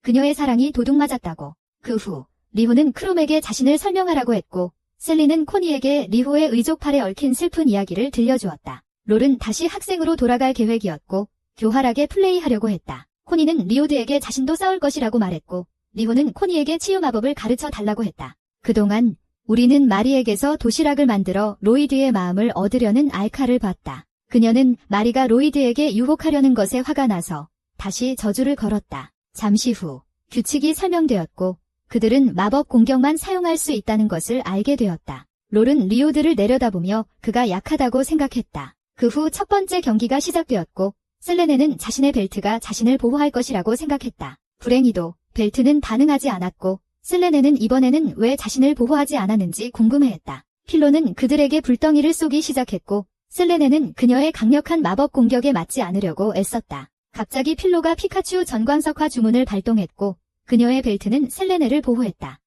그녀의 사랑이 도둑맞았다고. 그 후 리호는 크롬에게 자신을 설명하라고 했고 셀리는 코니에게 리호의 의족팔에 얽힌 슬픈 이야기를 들려주었다. 롤은 다시 학생으로 돌아갈 계획이었고 교활하게 플레이하려고 했다. 코니는 리오드에게 자신도 싸울 것이라고 말했고 리호는 코니에게 치유 마법을 가르쳐 달라고 했다. 그동안 우리는 마리에게서 도시락을 만들어 로이드의 마음을 얻으려는 알카를 봤다. 그녀는 마리가 로이드에게 유혹하려는 것에 화가 나서 다시 저주를 걸었다. 잠시 후 규칙이 설명되었고 그들은 마법 공격만 사용할 수 있다는 것을 알게 되었다. 롤은 리오드를 내려다보며 그가 약하다고 생각했다. 그 후 첫 번째 경기가 시작되었고 셀레네는 자신의 벨트가 자신을 보호할 것이라고 생각했다. 불행히도 벨트는 반응하지 않았고 셀레네는 이번에는 왜 자신을 보호하지 않았는지 궁금해했다. 필로는 그들에게 불덩이를 쏘기 시작했고 셀레네는 그녀의 강력한 마법 공격에 맞지 않으려고 애썼다. 갑자기 필로가 피카츄 전광석화 주문을 발동했고 그녀의 벨트는 셀레네를 보호했다.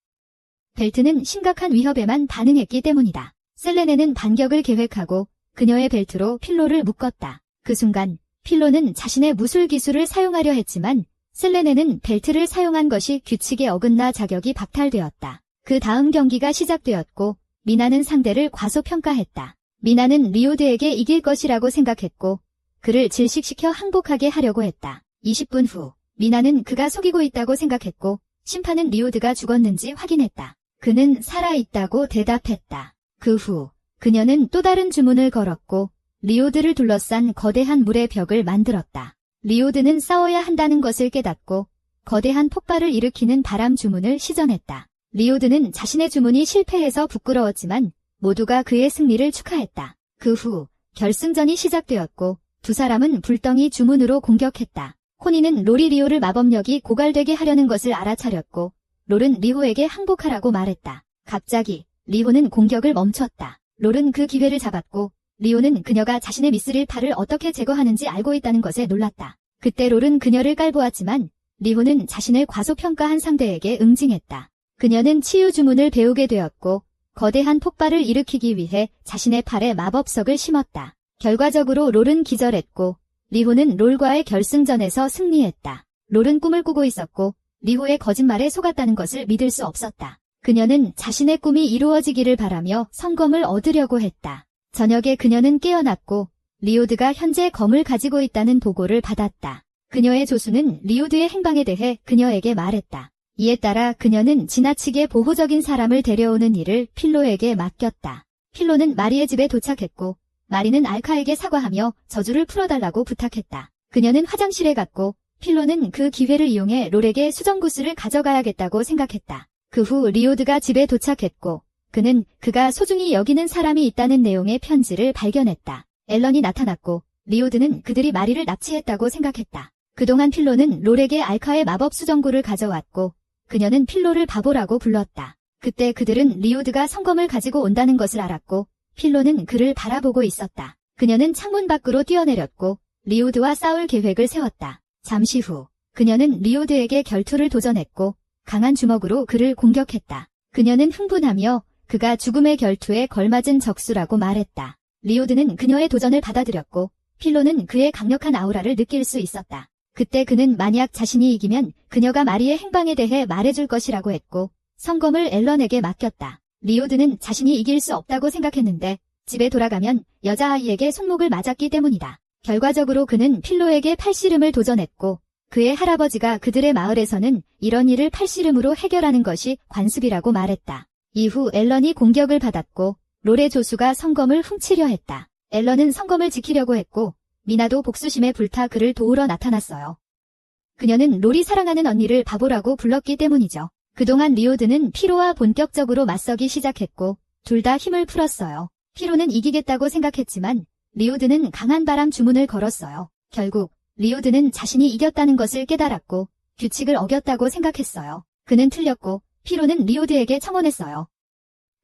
벨트는 심각한 위협에만 반응했기 때문이다. 셀레네는 반격을 계획하고 그녀의 벨트로 필로를 묶었다. 그 순간 필로는 자신의 무술 기술을 사용하려 했지만 셀레네는 벨트를 사용한 것이 규칙에 어긋나 자격이 박탈되었다. 그 다음 경기가 시작되었고 미나는 상대를 과소평가했다. 미나는 리오드에게 이길 것이라고 생각했고 그를 질식시켜 항복하게 하려고 했다. 20분 후 미나는 그가 속이고 있다고 생각했고 심판은 리오드가 죽었는지 확인했다. 그는 살아있다고 대답했다. 그 후 그녀는 또 다른 주문을 걸었고 리오드를 둘러싼 거대한 물의 벽을 만들었다. 리오드는 싸워야 한다는 것을 깨닫고 거대한 폭발을 일으키는 바람 주문을 시전했다. 리오드는 자신의 주문이 실패해서 부끄러웠지만 모두가 그의 승리를 축하했다. 그 후 결승전이 시작되었고 두 사람은 불덩이 주문으로 공격했다. 코니는 롤이 리오를 마법력이 고갈되게 하려는 것을 알아차렸고 롤은 리호에게 항복하라고 말했다. 갑자기 리호는 공격을 멈췄다. 롤은 그 기회를 잡았고 리오는 그녀가 자신의 미스릴 팔을 어떻게 제거하는지 알고 있다는 것에 놀랐다. 그때 롤은 그녀를 깔보았지만 리호는 자신을 과소평가한 상대에게 응징했다. 그녀는 치유 주문을 배우게 되었고 거대한 폭발을 일으키기 위해 자신의 팔에 마법석을 심었다. 결과적으로 롤은 기절했고 리호는 롤과의 결승전에서 승리했다. 롤은 꿈을 꾸고 있었고 리호의 거짓말에 속았다는 것을 믿을 수 없었다. 그녀는 자신의 꿈이 이루어지기를 바라며 성검을 얻으려고 했다. 저녁에 그녀는 깨어났고 리오드가 현재 검을 가지고 있다는 보고를 받았다. 그녀의 조수는 리오드의 행방에 대해 그녀에게 말했다. 이에 따라 그녀는 지나치게 보호적인 사람을 데려오는 일을 필로에게 맡겼다. 필로는 마리의 집에 도착했고 마리는 알카에게 사과하며 저주를 풀어달라고 부탁했다. 그녀는 화장실에 갔고 필로는 그 기회를 이용해 롤에게 수정구스를 가져가야겠다고 생각했다. 그 후 리오드가 집에 도착했고 그는 그가 소중히 여기는 사람이 있다는 내용의 편지를 발견했다. 앨런이 나타났고 리오드는 그들이 마리를 납치했다고 생각했다. 그동안 필로는 롤에게 알카의 마법 수정구를 가져왔고 그녀는 필로를 바보라고 불렀다. 그때 그들은 리오드가 성검을 가지고 온다는 것을 알았고 필로는 그를 바라보고 있었다. 그녀는 창문 밖으로 뛰어내렸고 리오드와 싸울 계획을 세웠다. 잠시 후 그녀는 리오드에게 결투를 도전했고 강한 주먹으로 그를 공격했다. 그녀는 흥분하며 그가 죽음의 결투에 걸맞은 적수라고 말했다. 리오드는 그녀의 도전을 받아들였고 필로는 그의 강력한 아우라를 느낄 수 있었다. 그때 그는 만약 자신이 이기면 그녀가 마리의 행방에 대해 말해줄 것이라고 했고 성검을 앨런에게 맡겼다. 리오드는 자신이 이길 수 없다고 생각했는데 집에 돌아가면 여자아이에게 손목을 맞았기 때문이다. 결과적으로 그는 필로에게 팔씨름을 도전했고 그의 할아버지가 그들의 마을에서는 이런 일을 팔씨름으로 해결하는 것이 관습이라고 말했다. 이후 앨런이 공격을 받았고 롤의 조수가 성검을 훔치려 했다. 앨런은 성검을 지키려고 했고 미나도 복수심에 불타 그를 도우러 나타났어요. 그녀는 롤이 사랑하는 언니를 바보라고 불렀기 때문이죠. 그동안 리오드는 피로와 본격적으로 맞서기 시작했고 둘 다 힘을 풀었어요. 피로는 이기겠다고 생각했지만 리오드는 강한 바람 주문을 걸었어요. 결국 리오드는 자신이 이겼다는 것을 깨달았고 규칙을 어겼다고 생각했어요. 그는 틀렸고 피로는 리오드에게 청혼했어요.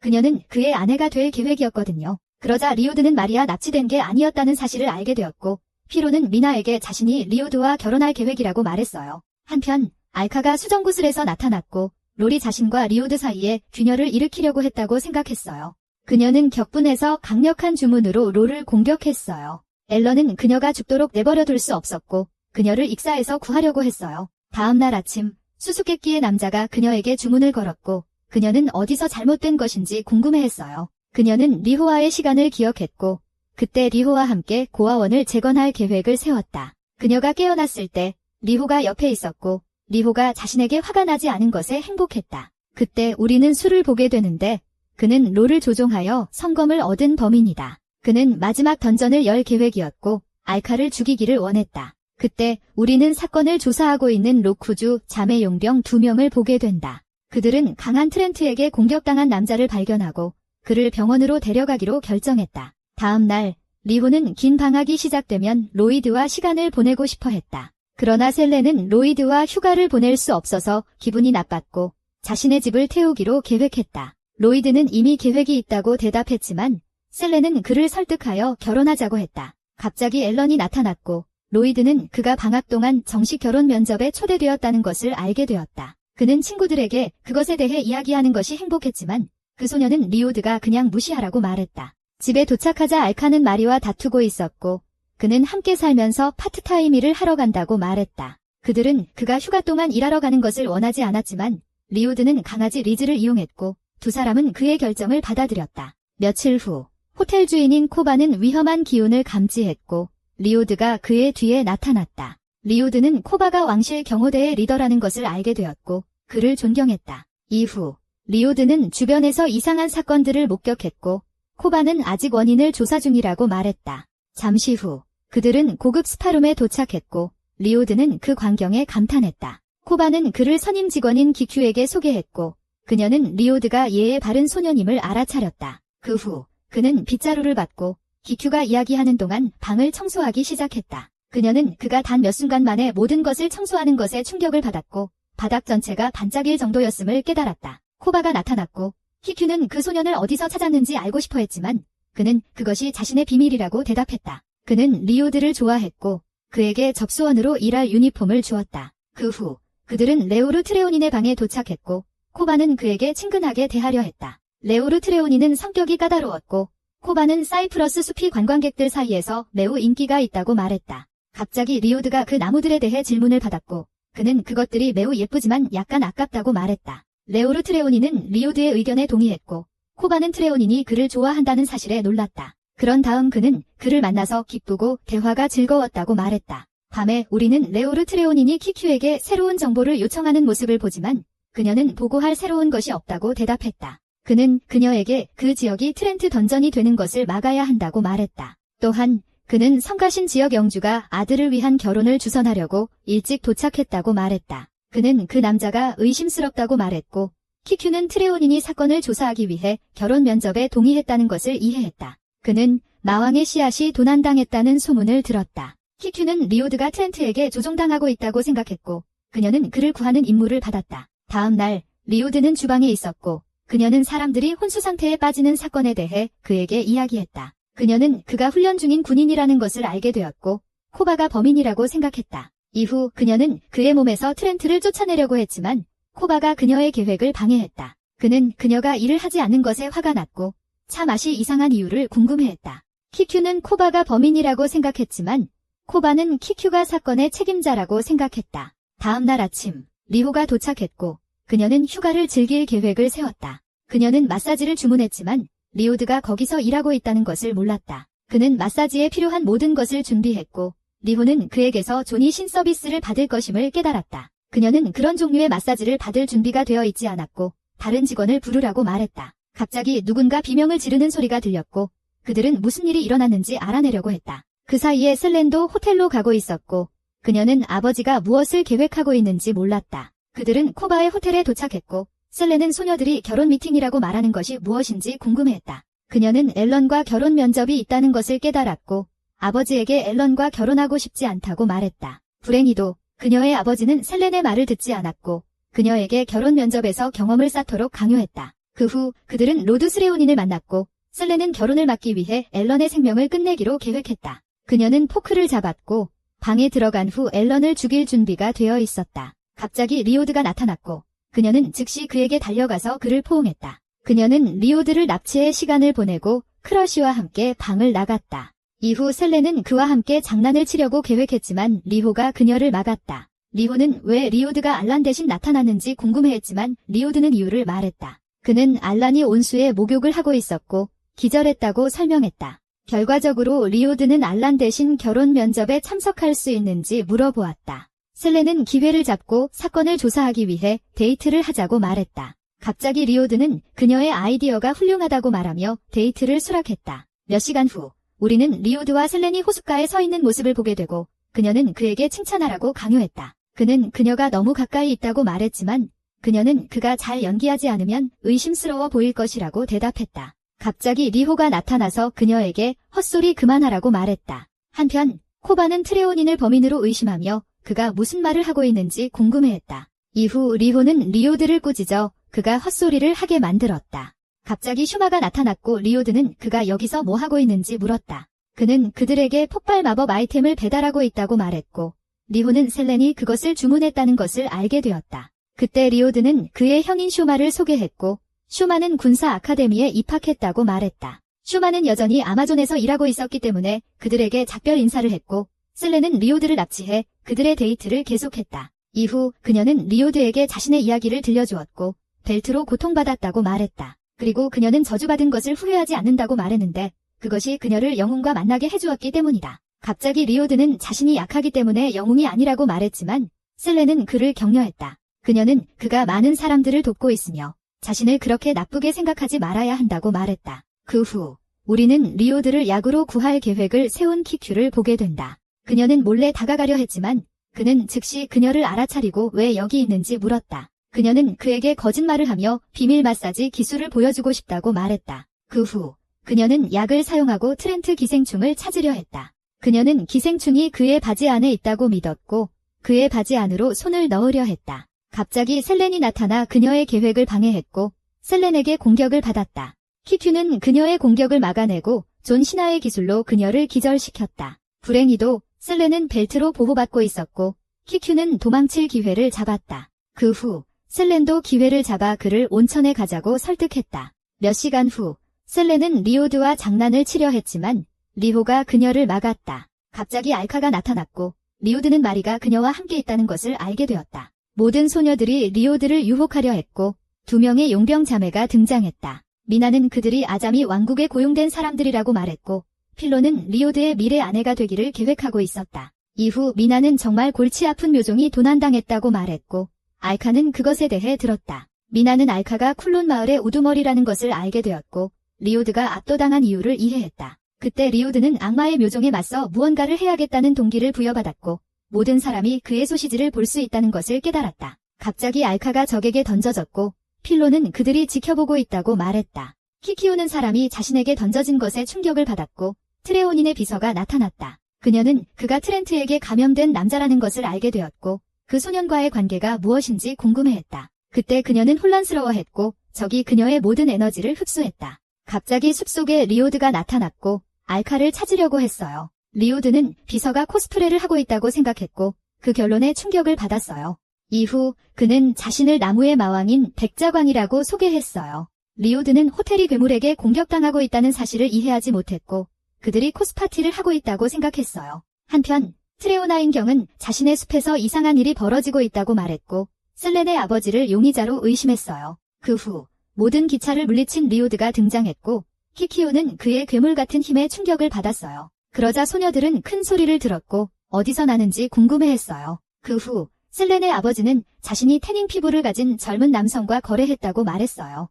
그녀는 그의 아내가 될 계획이었거든요. 그러자 리오드는 마리아 납치된 게 아니었다는 사실을 알게 되었고 피로는 미나에게 자신이 리오드와 결혼할 계획이라고 말했어요. 한편 알카가 수정구슬에서 나타났고 롤이 자신과 리오드 사이에 균열을 일으키려고 했다고 생각했어요. 그녀는 격분해서 강력한 주문으로 롤을 공격했어요. 앨런은 그녀가 죽도록 내버려둘 수 없었고 그녀를 익사해서 구하려고 했어요. 다음 날 아침 수수께끼의 남자가 그녀에게 주문을 걸었고 그녀는 어디서 잘못된 것인지 궁금해했어요. 그녀는 리호와의 시간을 기억했고 그때 리호와 함께 고아원을 재건할 계획을 세웠다. 그녀가 깨어났을 때 리호가 옆에 있었고 리호가 자신에게 화가 나지 않은 것에 행복했다. 그때 우리는 술을 보게 되는데 그는 롤을 조종하여 성검을 얻은 범인이다. 그는 마지막 던전을 열 계획이었고 알카를 죽이기를 원했다. 그때 우리는 사건을 조사하고 있는 로쿠주 자매 용병 2명을 보게 된다. 그들은 강한 트렌트에게 공격당한 남자를 발견하고 그를 병원으로 데려가기로 결정했다. 다음 날 리호는 긴 방학이 시작되면 로이드와 시간을 보내고 싶어 했다. 그러나 셀레는 로이드와 휴가를 보낼 수 없어서 기분이 나빴고 자신의 집을 태우기로 계획했다. 로이드는 이미 계획이 있다고 대답했지만 셀레는 그를 설득하여 결혼하자고 했다. 갑자기 앨런이 나타났고 로이드는 그가 방학 동안 정식 결혼 면접에 초대되었다는 것을 알게 되었다. 그는 친구들에게 그것에 대해 이야기하는 것이 행복했지만 그 소녀는 리오드가 그냥 무시하라고 말했다. 집에 도착하자 알카는 마리와 다투고 있었고 그는 함께 살면서 파트타임 일을 하러 간다고 말했다. 그들은 그가 휴가 동안 일하러 가는 것을 원하지 않았지만 리오드는 강아지 리즈를 이용했고 두 사람은 그의 결정을 받아들였다. 며칠 후 호텔 주인인 코바는 위험한 기운을 감지했고 리오드가 그의 뒤에 나타났다. 리오드는 코바가 왕실 경호대의 리더라는 것을 알게 되었고 그를 존경했다. 이후 리오드는 주변에서 이상한 사건들을 목격했고 코바는 아직 원인을 조사 중이라고 말했다. 잠시 후 그들은 고급 스파룸에 도착했고 리오드는 그 광경에 감탄했다. 코바는 그를 선임 직원인 기큐에게 소개했고 그녀는 리오드가 예의 바른 소년임을 알아차렸다. 그 후 그는 빗자루를 받고 기큐가 이야기하는 동안 방을 청소하기 시작했다. 그녀는 그가 단 몇 순간 만에 모든 것을 청소하는 것에 충격을 받았고 바닥 전체가 반짝일 정도였음을 깨달았다. 코바가 나타났고 키큐는 그 소년을 어디서 찾았는지 알고 싶어 했지만 그는 그것이 자신의 비밀이라고 대답했다. 그는 리오드를 좋아했고 그에게 접수원으로 일할 유니폼을 주었다. 그 후 그들은 레오르 트레오닌의 방에 도착했고 코바는 그에게 친근하게 대하려 했다. 레오르 트레오닌은 성격이 까다로웠고 코바는 사이프러스 숲이 관광객들 사이에서 매우 인기가 있다고 말했다. 갑자기 리오드가 그 나무들에 대해 질문을 받았고 그는 그것들이 매우 예쁘지만 약간 아깝다고 말했다. 레오르 트레오닌은 리오드의 의견에 동의했고 코바는 트레오닌이 그를 좋아한다는 사실에 놀랐다. 그런 다음 그는 그를 만나서 기쁘고 대화가 즐거웠다고 말했다. 밤에 우리는 레오르 트레오닌이 키큐에게 새로운 정보를 요청하는 모습을 보지만 그녀는 보고할 새로운 것이 없다고 대답했다. 그는 그녀에게 그 지역이 트렌트 던전이 되는 것을 막아야 한다고 말했다. 또한 그는 성가신 지역 영주가 아들을 위한 결혼을 주선하려고 일찍 도착했다고 말했다. 그는 그 남자가 의심스럽다고 말했고 키큐는 트레오닌이 사건을 조사하기 위해 결혼 면접에 동의했다는 것을 이해했다. 그는 마왕의 씨앗이 도난당했다는 소문을 들었다. 키큐는 리오드가 트렌트에게 조종당하고 있다고 생각했고 그녀는 그를 구하는 임무를 받았다. 다음 날 리오드는 주방에 있었고 그녀는 사람들이 혼수 상태에 빠지는 사건에 대해 그에게 이야기했다. 그녀는 그가 훈련 중인 군인이라는 것을 알게 되었고 코바가 범인이라고 생각했다. 이후 그녀는 그의 몸에서 트렌트를 쫓아내려고 했지만 코바가 그녀의 계획을 방해했다. 그는 그녀가 일을 하지 않는 것에 화가 났고 차 맛이 이상한 이유를 궁금해했다. 키큐는 코바가 범인이라고 생각했지만 코바는 키큐가 사건의 책임자라고 생각했다. 다음 날 아침 리호가 도착했고 그녀는 휴가를 즐길 계획을 세웠다. 그녀는 마사지를 주문했지만 리오드가 거기서 일하고 있다는 것을 몰랐다. 그는 마사지에 필요한 모든 것을 준비했고 리호는 그에게서 존이 신서비스를 받을 것임을 깨달았다. 그녀는 그런 종류의 마사지를 받을 준비가 되어 있지 않았고 다른 직원을 부르라고 말했다. 갑자기 누군가 비명을 지르는 소리가 들렸고 그들은 무슨 일이 일어났는지 알아내려고 했다. 그 사이에 셀렌도 호텔로 가고 있었고 그녀는 아버지가 무엇을 계획하고 있는지 몰랐다. 그들은 코바의 호텔에 도착했고 셀렌은 소녀들이 결혼 미팅이라고 말하는 것이 무엇인지 궁금해했다. 그녀는 앨런과 결혼 면접이 있다는 것을 깨달았고 아버지에게 앨런과 결혼하고 싶지 않다고 말했다. 불행히도 그녀의 아버지는 셀렌의 말을 듣지 않았고 그녀에게 결혼 면접에서 경험을 쌓도록 강요했다. 그 후 그들은 로드 스레오닌을 만났고 셀렌은 결혼을 막기 위해 앨런의 생명을 끝내기로 계획했다. 그녀는 포크를 잡았고 방에 들어간 후 앨런을 죽일 준비가 되어 있었다. 갑자기 리오드가 나타났고 그녀는 즉시 그에게 달려가서 그를 포옹했다. 그녀는 리오드를 납치해 시간을 보내고 크러쉬와 함께 방을 나갔다. 이후 셀렌은 그와 함께 장난을 치려고 계획했지만 리호가 그녀를 막았다. 리호는 왜 리오드가 알란 대신 나타났는지 궁금해했지만 리오드는 이유를 말했다. 그는 알란이 온수에 목욕을 하고 있었고 기절했다고 설명했다. 결과적으로 리오드는 알란 대신 결혼 면접에 참석할 수 있는지 물어보았다. 셀렌은 기회를 잡고 사건을 조사하기 위해 데이트를 하자고 말했다. 갑자기 리오드는 그녀의 아이디어가 훌륭하다고 말하며 데이트를 수락했다. 몇 시간 후 우리는 리오드와 셀렌이 호숫가에 서 있는 모습을 보게 되고 그녀는 그에게 칭찬하라고 강요했다. 그는 그녀가 너무 가까이 있다고 말했지만 그녀는 그가 잘 연기하지 않으면 의심스러워 보일 것이라고 대답했다. 갑자기 리호가 나타나서 그녀에게 헛소리 그만하라고 말했다. 한편 코바는 트레오닌을 범인으로 의심하며 그가 무슨 말을 하고 있는지 궁금해했다. 이후 리호는 리오드를 꾸짖어 그가 헛소리를 하게 만들었다. 갑자기 슈마가 나타났고 리오드는 그가 여기서 뭐 하고 있는지 물었다. 그는 그들에게 폭발 마법 아이템을 배달하고 있다고 말했고 리호는 셀렌이 그것을 주문했다는 것을 알게 되었다. 그때 리오드는 그의 형인 슈마를 소개했고 슈마는 군사 아카데미에 입학했다고 말했다. 슈마는 여전히 아마존에서 일하고 있었기 때문에 그들에게 작별 인사를 했고 셀렌은 리오드를 납치해 그들의 데이트를 계속했다. 이후 그녀는 리오드에게 자신의 이야기를 들려주었고 벨트로 고통받았다고 말했다. 그리고 그녀는 저주받은 것을 후회하지 않는다고 말했는데 그것이 그녀를 영웅과 만나게 해주었기 때문이다. 갑자기 리오드는 자신이 약하기 때문에 영웅이 아니라고 말했지만 셀렌은 그를 격려했다. 그녀는 그가 많은 사람들을 돕고 있으며 자신을 그렇게 나쁘게 생각하지 말아야 한다고 말했다. 그 후 우리는 리오드를 약으로 구할 계획을 세운 키큐를 보게 된다. 그녀는 몰래 다가가려 했지만 그는 즉시 그녀를 알아차리고 왜 여기 있는지 물었다. 그녀는 그에게 거짓말을 하며 비밀 마사지 기술을 보여주고 싶다고 말했다. 그 후 그녀는 약을 사용하고 트렌트 기생충을 찾으려 했다. 그녀는 기생충이 그의 바지 안에 있다고 믿었고 그의 바지 안으로 손을 넣으려 했다. 갑자기 셀렌이 나타나 그녀의 계획을 방해했고 셀렌에게 공격을 받았다. 키큐는 그녀의 공격을 막아내고 존 신하의 기술로 그녀를 기절시켰다. 불행히도 셀렌은 벨트로 보호받고 있었고 키큐는 도망칠 기회를 잡았다. 그 후 셀렌도 기회를 잡아 그를 온천에 가자고 설득했다. 몇 시간 후 셀렌은 리오드와 장난을 치려 했지만 리호가 그녀를 막았다. 갑자기 알카가 나타났고 리오드는 마리가 그녀와 함께 있다는 것을 알게 되었다. 모든 소녀들이 리오드를 유혹하려 했고 2명의 용병 자매가 등장했다. 미나는 그들이 아자미 왕국에 고용된 사람들이라고 말했고, 필로는 리오드의 미래 아내가 되기를 계획하고 있었다. 이후 미나는 정말 골치 아픈 묘종이 도난당했다고 말했고, 알카는 그것에 대해 들었다. 미나는 알카가 쿨론 마을의 우두머리라는 것을 알게 되었고, 리오드가 압도당한 이유를 이해했다. 그때 리오드는 악마의 묘종에 맞서 무언가를 해야겠다는 동기를 부여받았고, 모든 사람이 그의 소시지를 볼 수 있다는 것을 깨달았다. 갑자기 알카가 적에게 던져졌고, 필로는 그들이 지켜보고 있다고 말했다. 키 키우는 사람이 자신에게 던져진 것에 충격을 받았고, 트레오닌의 비서가 나타났다. 그녀는 그가 트렌트에게 감염된 남자라는 것을 알게 되었고, 그 소년과의 관계가 무엇인지 궁금해했다. 그때 그녀는 혼란스러워했고, 적이 그녀의 모든 에너지를 흡수했다. 갑자기 숲속에 리오드가 나타났고, 알카를 찾으려고 했어요. 리오드는 비서가 코스프레를 하고 있다고 생각했고, 그 결론에 충격을 받았어요. 이후 그는 자신을 나무의 마왕인 백자광이라고 소개했어요. 리오드는 호텔이 괴물에게 공격당하고 있다는 사실을 이해하지 못했고, 그들이 코스파티를 하고 있다고 생각했어요. 한편 트레오나인 경은 자신의 숲에서 이상한 일이 벌어지고 있다고 말했고, 슬렌의 아버지를 용의자로 의심했어요. 그 후 모든 기차를 물리친 리오드가 등장했고, 키키오는 그의 괴물 같은 힘에 충격을 받았어요. 그러자 소녀들은 큰 소리를 들었고 어디서 나는지 궁금해했어요. 그 후 슬렌의 아버지는 자신이 태닝 피부를 가진 젊은 남성과 거래했다고 말했어요.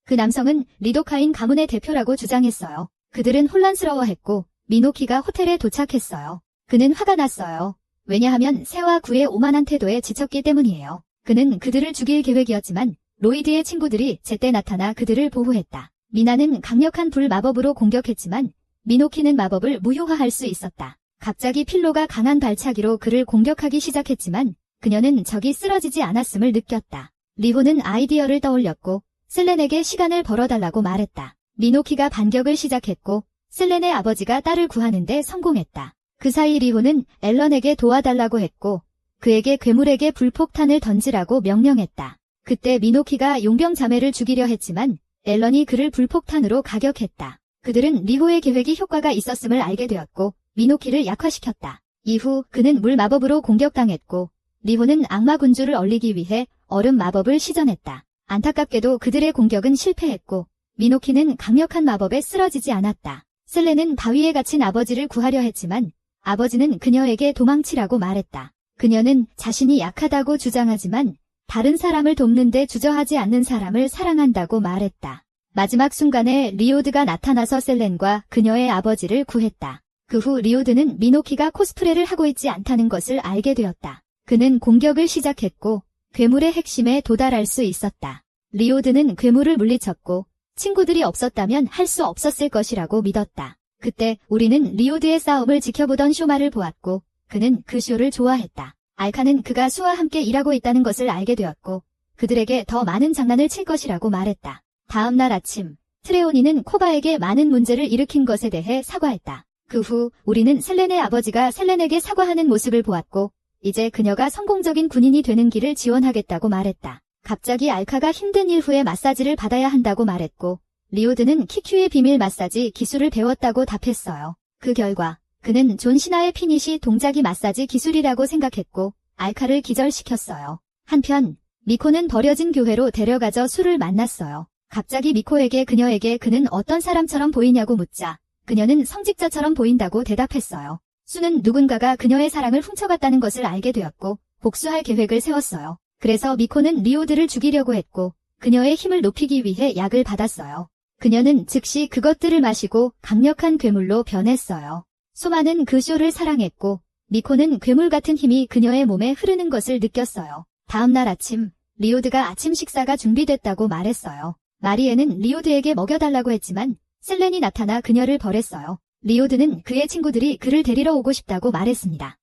그 남성은 리도카인 가문의 대표라고 주장했어요. 그들은 혼란스러워했고 미노키가 호텔에 도착했어요. 그는 화가 났어요. 왜냐하면 새와 구의 오만한 태도에 지쳤기 때문이에요. 그는 그들을 죽일 계획이었지만 로이드의 친구들이 제때 나타나 그들을 보호했다. 미나는 강력한 불 마법으로 공격했지만 미노키는 마법을 무효화할 수 있었다. 갑자기 필로가 강한 발차기로 그를 공격하기 시작했지만 그녀는 적이 쓰러지지 않았음을 느꼈다. 리호는 아이디어를 떠올렸고 슬렌에게 시간을 벌어달라고 말했다. 미노키가 반격을 시작했고 슬렌의 아버지가 딸을 구하는데 성공했다. 그 사이 리호는 앨런에게 도와달라고 했고 그에게 괴물에게 불폭탄을 던지라고 명령했다. 그때 미노키가 용병 자매를 죽이려 했지만 앨런이 그를 불폭탄으로 가격했다. 그들은 리호의 계획이 효과가 있었음을 알게 되었고 미노키를 약화시켰다. 이후 그는 물 마법으로 공격당했고 리호는 악마 군주를 얼리기 위해 얼음 마법을 시전했다. 안타깝게도 그들의 공격은 실패했고 미노키는 강력한 마법에 쓰러지지 않았다. 슬렌은 바위에 갇힌 아버지를 구하려 했지만 아버지는 그녀에게 도망치라고 말했다. 그녀는 자신이 약하다고 주장하지만 다른 사람을 돕는데 주저하지 않는 사람을 사랑한다고 말했다. 마지막 순간에 리오드가 나타나서 셀렌과 그녀의 아버지를 구했다. 그 후 리오드는 미노키가 코스프레를 하고 있지 않다는 것을 알게 되었다. 그는 공격을 시작했고 괴물의 핵심에 도달할 수 있었다. 리오드는 괴물을 물리쳤고 친구들이 없었다면 할 수 없었을 것이라고 믿었다. 그때 우리는 리오드의 싸움을 지켜보던 쇼마를 보았고 그는 그 쇼를 좋아했다. 알카는 그가 수와 함께 일하고 있다는 것을 알게 되었고 그들에게 더 많은 장난을 칠 것이라고 말했다. 다음 날 아침, 트레오니는 코바에게 많은 문제를 일으킨 것에 대해 사과했다. 그 후 우리는 셀렌의 아버지가 셀렌에게 사과하는 모습을 보았고 이제 그녀가 성공적인 군인이 되는 길을 지원하겠다고 말했다. 갑자기 알카가 힘든 일 후에 마사지를 받아야 한다고 말했고 리오드는 키큐의 비밀 마사지 기술을 배웠다고 답했어요. 그 결과 그는 존 시나의 피니시 동작이 마사지 기술이라고 생각했고 알카를 기절시켰어요. 한편 미코는 버려진 교회로 데려가져 수를 만났어요. 갑자기 미코에게 그녀에게 그는 어떤 사람처럼 보이냐고 묻자 그녀는 성직자처럼 보인다고 대답했어요. 수는 누군가가 그녀의 사랑을 훔쳐갔다는 것을 알게 되었고 복수할 계획을 세웠어요. 그래서 미코는 리오드를 죽이려고 했고 그녀의 힘을 높이기 위해 약을 받았어요. 그녀는 즉시 그것들을 마시고 강력한 괴물로 변했어요. 소마는 그 쇼를 사랑했고 미코는 괴물 같은 힘이 그녀의 몸에 흐르는 것을 느꼈어요. 다음 날 아침 리오드가 아침 식사가 준비됐다고 말했어요. 마리에는 리오드에게 먹여달라고 했지만 셀렌이 나타나 그녀를 벌했어요. 리오드는 그의 친구들이 그를 데리러 오고 싶다고 말했습니다.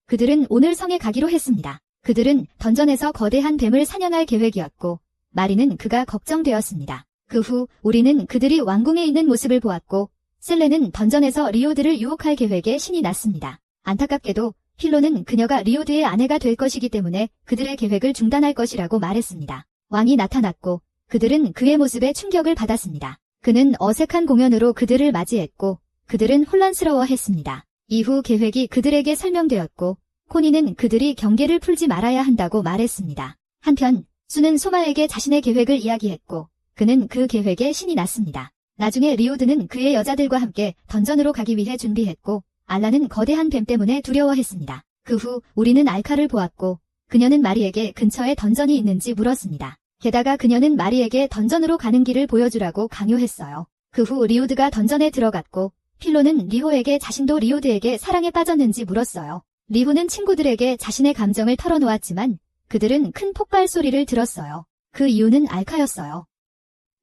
그들은 오늘 성에 가기로 했습니다. 그들은 던전에서 거대한 뱀을 사냥할 계획이었고 마리는 그가 걱정되었습니다. 그 후 우리는 그들이 왕궁에 있는 모습을 보았고 셀렌은 던전에서 리오드를 유혹할 계획에 신이 났습니다. 안타깝게도 필로는 그녀가 리오드의 아내가 될 것이기 때문에 그들의 계획을 중단할 것이라고 말했습니다. 왕이 나타났고 그들은 그의 모습에 충격을 받았습니다. 그는 어색한 공연으로 그들을 맞이했고 그들은 혼란스러워했습니다. 이후 계획이 그들에게 설명되었고 코니는 그들이 경계를 풀지 말아야 한다고 말했습니다. 한편 수는 소마에게 자신의 계획을 이야기했고 그는 그 계획에 신이 났습니다. 나중에 리오드는 그의 여자들과 함께 던전으로 가기 위해 준비했고 알라는 거대한 뱀 때문에 두려워했습니다. 그 후 우리는 알카를 보았고 그녀는 마리에게 근처에 던전이 있는지 물었습니다. 게다가 그녀는 마리에게 던전으로 가는 길을 보여주라고 강요했어요. 그 후 리오드가 던전에 들어갔고 필로는 리호에게 자신도 리오드에게 사랑에 빠졌는지 물었어요. 리호는 친구들에게 자신의 감정을 털어놓았지만 그들은 큰 폭발 소리를 들었어요. 그 이유는 알카였어요.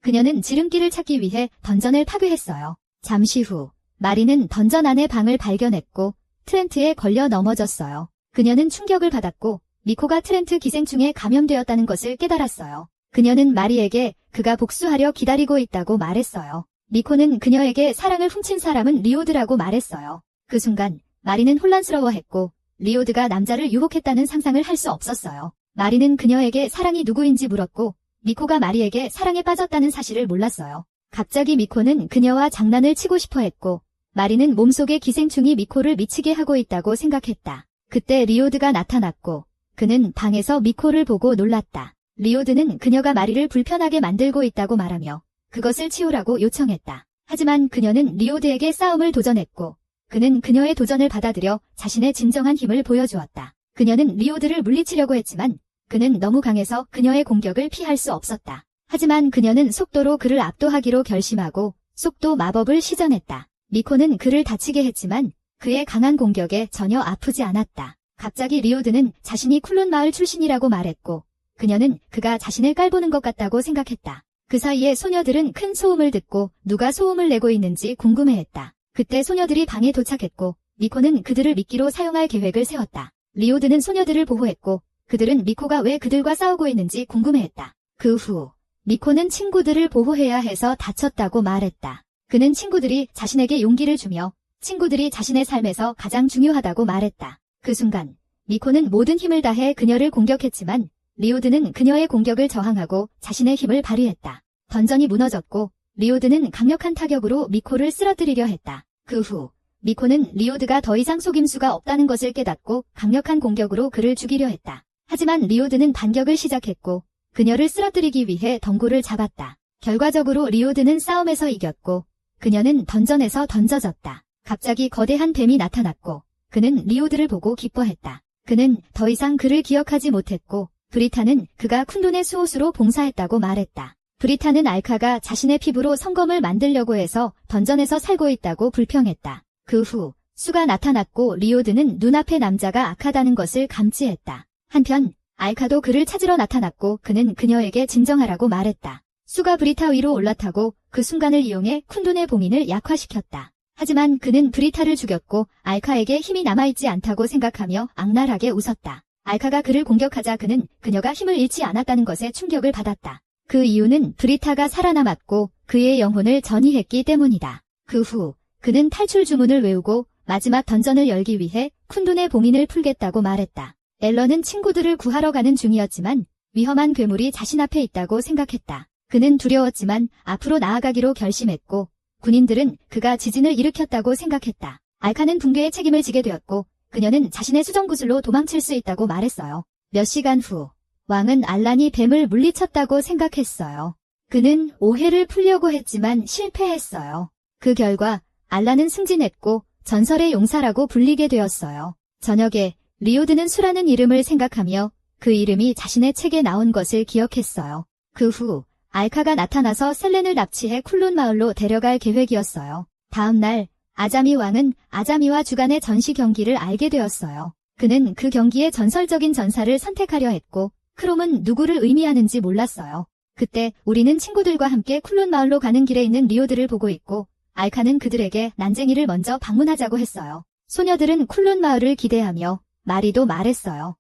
그녀는 지름길을 찾기 위해 던전을 파괴했어요. 잠시 후 마리는 던전 안의 방을 발견했고 트렌트에 걸려 넘어졌어요. 그녀는 충격을 받았고 미코가 트렌트 기생충에 감염되었다는 것을 깨달았어요. 그녀는 마리에게 그가 복수하려 기다리고 있다고 말했어요. 미코는 그녀에게 사랑을 훔친 사람은 리오드라고 말했어요. 그 순간 마리는 혼란스러워했고 리오드가 남자를 유혹했다는 상상을 할 수 없었어요. 마리는 그녀에게 사랑이 누구인지 물었고 미코가 마리에게 사랑에 빠졌다는 사실을 몰랐어요. 갑자기 미코는 그녀와 장난을 치고 싶어 했고 마리는 몸속의 기생충이 미코를 미치게 하고 있다고 생각했다. 그때 리오드가 나타났고 그는 방에서 미코를 보고 놀랐다. 리오드는 그녀가 마리를 불편하게 만들고 있다고 말하며 그것을 치우라고 요청했다. 하지만 그녀는 리오드에게 싸움을 도전했고 그는 그녀의 도전을 받아들여 자신의 진정한 힘을 보여주었다. 그녀는 리오드를 물리치려고 했지만 그는 너무 강해서 그녀의 공격을 피할 수 없었다. 하지만 그녀는 속도로 그를 압도하기로 결심하고 속도 마법을 시전했다. 미코는 그를 다치게 했지만 그의 강한 공격에 전혀 아프지 않았다. 갑자기 리오드는 자신이 쿨론 마을 출신이라고 말했고 그녀는 그가 자신을 깔보는 것 같다고 생각했다. 그 사이에 소녀들은 큰 소음을 듣고 누가 소음을 내고 있는지 궁금해했다. 그때 소녀들이 방에 도착했고 미코는 그들을 미끼로 사용할 계획을 세웠다. 리오드는 소녀들을 보호했고 그들은 미코가 왜 그들과 싸우고 있는지 궁금해했다. 그 후 미코는 친구들을 보호해야 해서 다쳤다고 말했다. 그는 친구들이 자신에게 용기를 주며 친구들이 자신의 삶에서 가장 중요하다고 말했다. 그 순간 미코는 모든 힘을 다해 그녀를 공격했지만 리오드는 그녀의 공격을 저항하고 자신의 힘을 발휘했다. 던전이 무너졌고 리오드는 강력한 타격으로 미코를 쓰러뜨리려 했다. 그 후 미코는 리오드가 더 이상 속임수가 없다는 것을 깨닫고 강력한 공격으로 그를 죽이려 했다. 하지만 리오드는 반격을 시작했고 그녀를 쓰러뜨리기 위해 덩굴을 잡았다. 결과적으로 리오드는 싸움에서 이겼고 그녀는 던전에서 던져졌다. 갑자기 거대한 뱀이 나타났고 그는 리오드를 보고 기뻐했다. 그는 더 이상 그를 기억하지 못했고 브리타는 그가 쿤돈의 수호수로 봉사했다고 말했다. 브리타는 알카가 자신의 피부로 성검을 만들려고 해서 던전에서 살고 있다고 불평했다. 그 후 수가 나타났고 리오드는 눈앞의 남자가 악하다는 것을 감지했다. 한편 알카도 그를 찾으러 나타났고 그는 그녀에게 진정하라고 말했다. 수가 브리타 위로 올라타고 그 순간을 이용해 쿤돈의 봉인을 약화시켰다. 하지만 그는 브리타를 죽였고 알카에게 힘이 남아있지 않다고 생각하며 악랄하게 웃었다. 알카가 그를 공격하자 그는 그녀가 힘을 잃지 않았다는 것에 충격을 받았다. 그 이유는 브리타가 살아남았고 그의 영혼을 전이했기 때문이다. 그 후 그는 탈출 주문을 외우고 마지막 던전을 열기 위해 쿤돈의 봉인을 풀겠다고 말했다. 앨런은 친구들을 구하러 가는 중이었지만 위험한 괴물이 자신 앞에 있다고 생각했다. 그는 두려웠지만 앞으로 나아가기로 결심했고 군인들은 그가 지진을 일으켰다고 생각했다. 알카는 붕괴의 책임을 지게 되었고 그녀는 자신의 수정구슬로 도망칠 수 있다고 말했어요. 몇 시간 후 왕은 알란이 뱀을 물리쳤다고 생각했어요. 그는 오해를 풀려고 했지만 실패했어요. 그 결과 알란은 승진했고 전설의 용사라고 불리게 되었어요. 저녁에 리오드는 수라는 이름을 생각하며 그 이름이 자신의 책에 나온 것을 기억했어요. 그 후 알카가 나타나서 셀렌을 납치해 쿨론 마을로 데려갈 계획이었어요. 다음 날 아자미 왕은 아자미와 주간의 전시 경기를 알게 되었어요. 그는 그 경기의 전설적인 전사를 선택하려 했고 크롬은 누구를 의미하는지 몰랐어요. 그때 우리는 친구들과 함께 쿨론 마을로 가는 길에 있는 리오드를 보고 있고 알카는 그들에게 난쟁이를 먼저 방문하자고 했어요. 소녀들은 쿨론 마을을 기대하며 마리도 말했어요.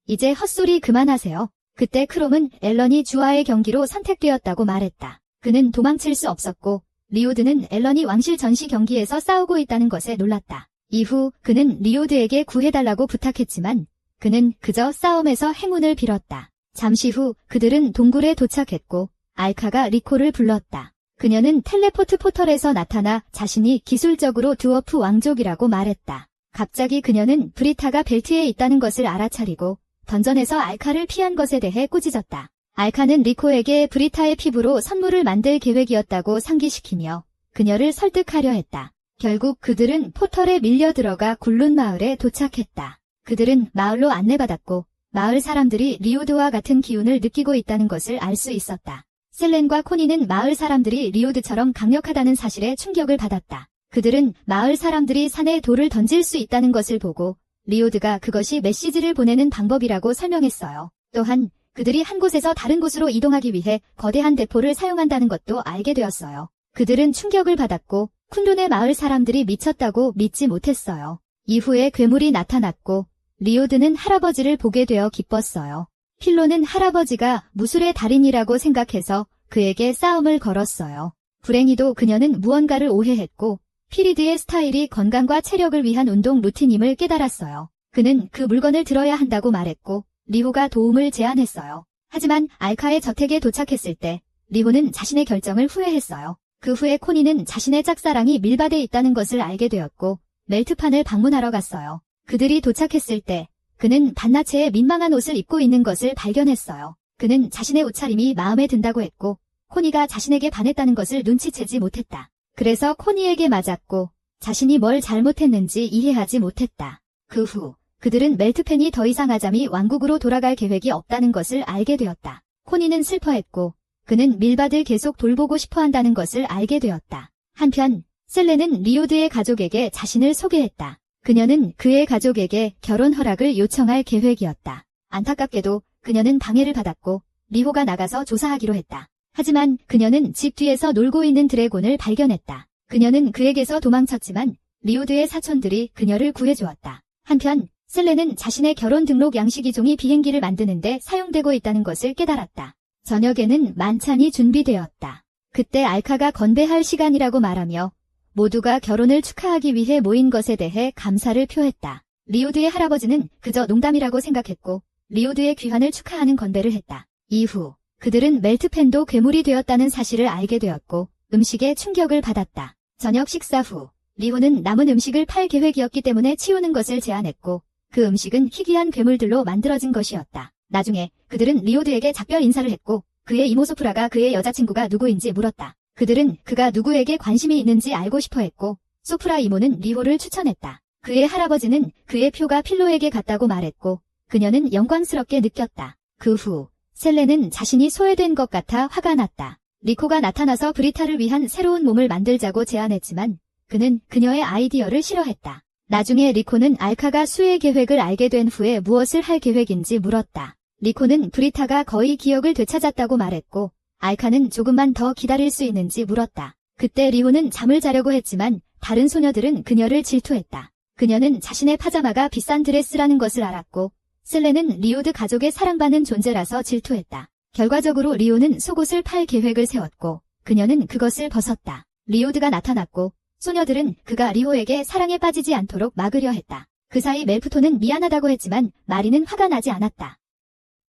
이제 헛소리 그만하세요. 그때 크롬은 앨런이 주와의 경기로 선택되었다고 말했다. 그는 도망칠 수 없었고 리오드는 앨런이 왕실 전시 경기에서 싸우고 있다는 것에 놀랐다. 이후 그는 리오드에게 구해달라고 부탁했지만 그는 그저 싸움에서 행운을 빌었다. 잠시 후 그들은 동굴에 도착했고 알카가 리코를 불렀다. 그녀는 텔레포트 포털에서 나타나 자신이 기술적으로 드워프 왕족이라고 말했다. 갑자기 그녀는 브리타가 벨트에 있다는 것을 알아차리고 던전에서 알카를 피한 것에 대해 꾸짖었다. 알카는 리코에게 브리타의 피부로 선물을 만들 계획이었다고 상기시키며 그녀를 설득하려 했다. 결국 그들은 포털에 밀려 들어가 굴룬 마을에 도착했다. 그들은 마을로 안내받았고 마을 사람들이 리오드와 같은 기운을 느끼고 있다는 것을 알 수 있었다. 셀렌과 코니는 마을 사람들이 리오드처럼 강력하다는 사실에 충격을 받았다. 그들은 마을 사람들이 산에 돌을 던질 수 있다는 것을 보고 리오드가 그것이 메시지를 보내는 방법이라고 설명했어요. 또한 그들이 한 곳에서 다른 곳으로 이동하기 위해 거대한 대포를 사용한다는 것도 알게 되었어요. 그들은 충격을 받았고 쿤룬의 마을 사람들이 미쳤다고 믿지 못했어요. 이후에 괴물이 나타났고 리오드는 할아버지를 보게 되어 기뻤어요. 필로는 할아버지가 무술의 달인이라고 생각해서 그에게 싸움을 걸었어요. 불행히도 그녀는 무언가를 오해했고 피리드의 스타일이 건강과 체력을 위한 운동 루틴임을 깨달았어요. 그는 그 물건을 들어야 한다고 말했고 리호가 도움을 제안했어요. 하지만 알카의 저택에 도착했을 때 리호는 자신의 결정을 후회했어요. 그 후에 코니는 자신의 짝사랑이 밀밭에 있다는 것을 알게 되었고 멜트판을 방문하러 갔어요. 그들이 도착했을 때 그는 반나체에 민망한 옷을 입고 있는 것을 발견했어요. 그는 자신의 옷차림이 마음에 든다고 했고 코니가 자신에게 반했다는 것을 눈치채지 못했다. 그래서 코니에게 맞았고 자신이 뭘 잘못했는지 이해하지 못했다. 그 후 그들은 멜트팬이 더 이상 아잠이 왕국으로 돌아갈 계획이 없다는 것을 알게 되었다. 코니는 슬퍼했고 그는 밀밭을 계속 돌보고 싶어 한다는 것을 알게 되었다. 한편 셀레는 리오드의 가족에게 자신을 소개했다. 그녀는 그의 가족에게 결혼 허락을 요청할 계획이었다. 안타깝게도 그녀는 방해를 받았고 리호가 나가서 조사하기로 했다. 하지만 그녀는 집 뒤에서 놀고 있는 드래곤을 발견했다. 그녀는 그에게서 도망쳤지만 리오드의 사촌들이 그녀를 구해주었다. 한편 셀레는 자신의 결혼 등록 양식이 종이 비행기를 만드는데 사용되고 있다는 것을 깨달았다. 저녁에는 만찬이 준비되었다. 그때 알카가 건배할 시간이라고 말하며 모두가 결혼을 축하하기 위해 모인 것에 대해 감사를 표했다. 리오드의 할아버지는 그저 농담이라고 생각했고 리오드의 귀환을 축하하는 건배를 했다. 이후 그들은 멜트팬도 괴물이 되었다는 사실을 알게 되었고 음식에 충격을 받았다. 저녁 식사 후 리호는 남은 음식을 팔 계획이었기 때문에 치우는 것을 제안했고 그 음식은 희귀한 괴물들로 만들어진 것이었다. 나중에 그들은 리오드에게 작별 인사를 했고 그의 이모 소프라가 그의 여자친구가 누구인지 물었다. 그들은 그가 누구에게 관심이 있는지 알고 싶어 했고 소프라 이모는 리호를 추천했다. 그의 할아버지는 그의 표가 필로에게 갔다고 말했고 그녀는 영광스럽게 느꼈다. 그 후 셀레는 자신이 소외된 것 같아 화가 났다. 리코가 나타나서 브리타를 위한 새로운 몸을 만들자고 제안했지만 그는 그녀의 아이디어를 싫어했다. 나중에 리코는 알카가 수의 계획을 알게 된 후에 무엇을 할 계획인지 물었다. 리코는 브리타가 거의 기억을 되찾았다고 말했고 알카는 조금만 더 기다릴 수 있는지 물었다. 그때 리호는 잠을 자려고 했지만 다른 소녀들은 그녀를 질투했다. 그녀는 자신의 파자마가 비싼 드레스라는 것을 알았고 셀레는 리오드 가족의 사랑받는 존재라서 질투했다. 결과적으로 리오는 속옷을 팔 계획을 세웠고 그녀는 그것을 벗었다. 리오드가 나타났고 소녀들은 그가 리호에게 사랑에 빠지지 않도록 막으려 했다. 그 사이 멜프토는 미안하다고 했지만 마리는 화가 나지 않았다.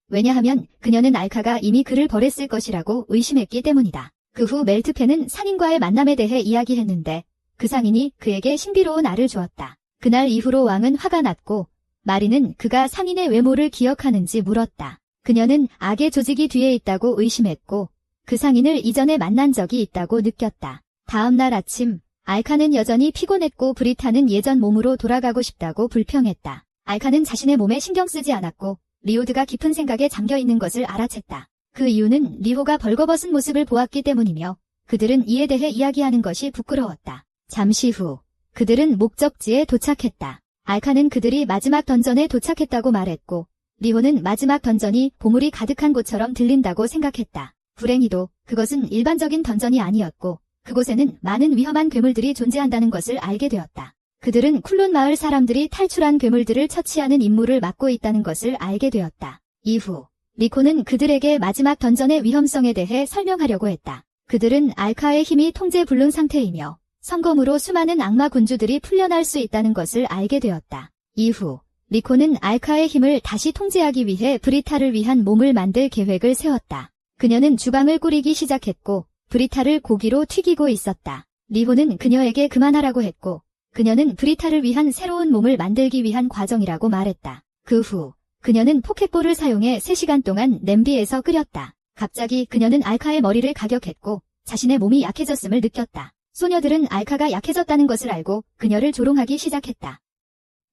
왜냐하면 그녀는 알카가 이미 그를 버렸을 것이라고 의심했기 때문이다. 그 후 멜트펜은 상인과의 만남에 대해 이야기했는데 그 상인이 그에게 신비로운 알을 주었다. 그날 이후로 왕은 화가 났고 마리는 그가 상인의 외모를 기억하는지 물었다. 그녀는 악의 조직이 뒤에 있다고 의심했고 그 상인을 이전에 만난 적이 있다고 느꼈다. 다음 날 아침 알카는 여전히 피곤했고 브리타는 예전 몸으로 돌아가고 싶다고 불평했다. 알카는 자신의 몸에 신경 쓰지 않았고 리오드가 깊은 생각에 잠겨있는 것을 알아챘다. 그 이유는 리호가 벌거벗은 모습을 보았기 때문이며 그들은 이에 대해 이야기하는 것이 부끄러웠다. 잠시 후 그들은 목적지에 도착했다. 알카는 그들이 마지막 던전에 도착했다고 말했고 리호는 마지막 던전이 보물이 가득한 곳처럼 들린다고 생각했다. 불행히도 그것은 일반적인 던전이 아니었고 그곳에는 많은 위험한 괴물들이 존재한다는 것을 알게 되었다. 그들은 쿨룬 마을 사람들이 탈출한 괴물들을 처치하는 임무를 맡고 있다는 것을 알게 되었다. 이후 리코는 그들에게 마지막 던전의 위험성에 대해 설명하려고 했다. 그들은 알카의 힘이 통제불능 상태이며 성검으로 수많은 악마 군주들이 풀려날 수 있다는 것을 알게 되었다. 이후 리코는 알카의 힘을 다시 통제하기 위해 브리타를 위한 몸을 만들 계획을 세웠다. 그녀는 주방을 꾸리기 시작했고 브리타를 고기로 튀기고 있었다. 리호는 그녀에게 그만하라고 했고 그녀는 브리타를 위한 새로운 몸을 만들기 위한 과정이라고 말했다. 그 후 그녀는 포켓볼을 사용해 3시간 동안 냄비에서 끓였다. 갑자기 그녀는 알카의 머리를 가격했고 자신의 몸이 약해졌음을 느꼈다. 소녀들은 알카가 약해졌다는 것을 알고 그녀를 조롱하기 시작했다.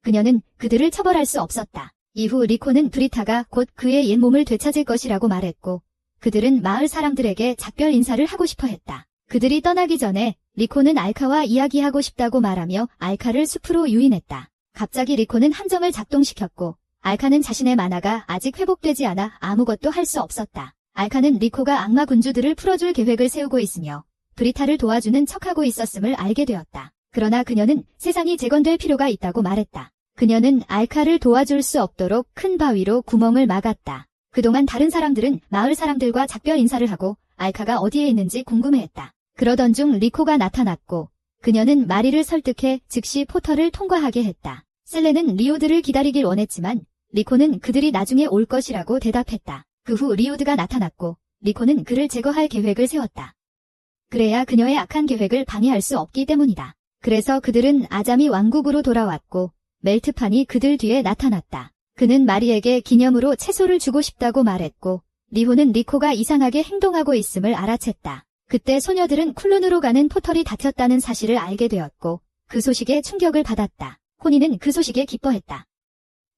그녀는 그들을 처벌할 수 없었다. 이후 리코는 브리타가 곧 그의 옛 몸을 되찾을 것이라고 말했고 그들은 마을 사람들에게 작별 인사를 하고 싶어 했다. 그들이 떠나기 전에 리코는 알카와 이야기하고 싶다고 말하며 알카를 숲으로 유인했다. 갑자기 리코는 함정을 작동시켰고 알카는 자신의 만화가 아직 회복되지 않아 아무것도 할 수 없었다. 알카는 리코가 악마 군주들을 풀어줄 계획을 세우고 있으며 브리타를 도와주는 척하고 있었음을 알게 되었다. 그러나 그녀는 세상이 재건될 필요가 있다고 말했다. 그녀는 알카를 도와줄 수 없도록 큰 바위로 구멍을 막았다. 그동안 다른 사람들은 마을 사람들과 작별 인사를 하고 알카가 어디에 있는지 궁금해했다. 그러던 중 리코가 나타났고 그녀는 마리를 설득해 즉시 포털을 통과하게 했다. 셀레는 리오드를 기다리길 원했지만 리코는 그들이 나중에 올 것이라고 대답했다. 그 후 리오드가 나타났고 리코는 그를 제거할 계획을 세웠다. 그래야 그녀의 악한 계획을 방해할 수 없기 때문이다. 그래서 그들은 아자미 왕국으로 돌아왔고 멜트판이 그들 뒤에 나타났다. 그는 마리에게 기념으로 채소를 주고 싶다고 말했고 리호는 리코가 이상하게 행동하고 있음을 알아챘다. 그때 소녀들은 쿨룬으로 가는 포털이 닫혔다는 사실을 알게 되었고 그 소식에 충격을 받았다. 호니는 그 소식에 기뻐했다.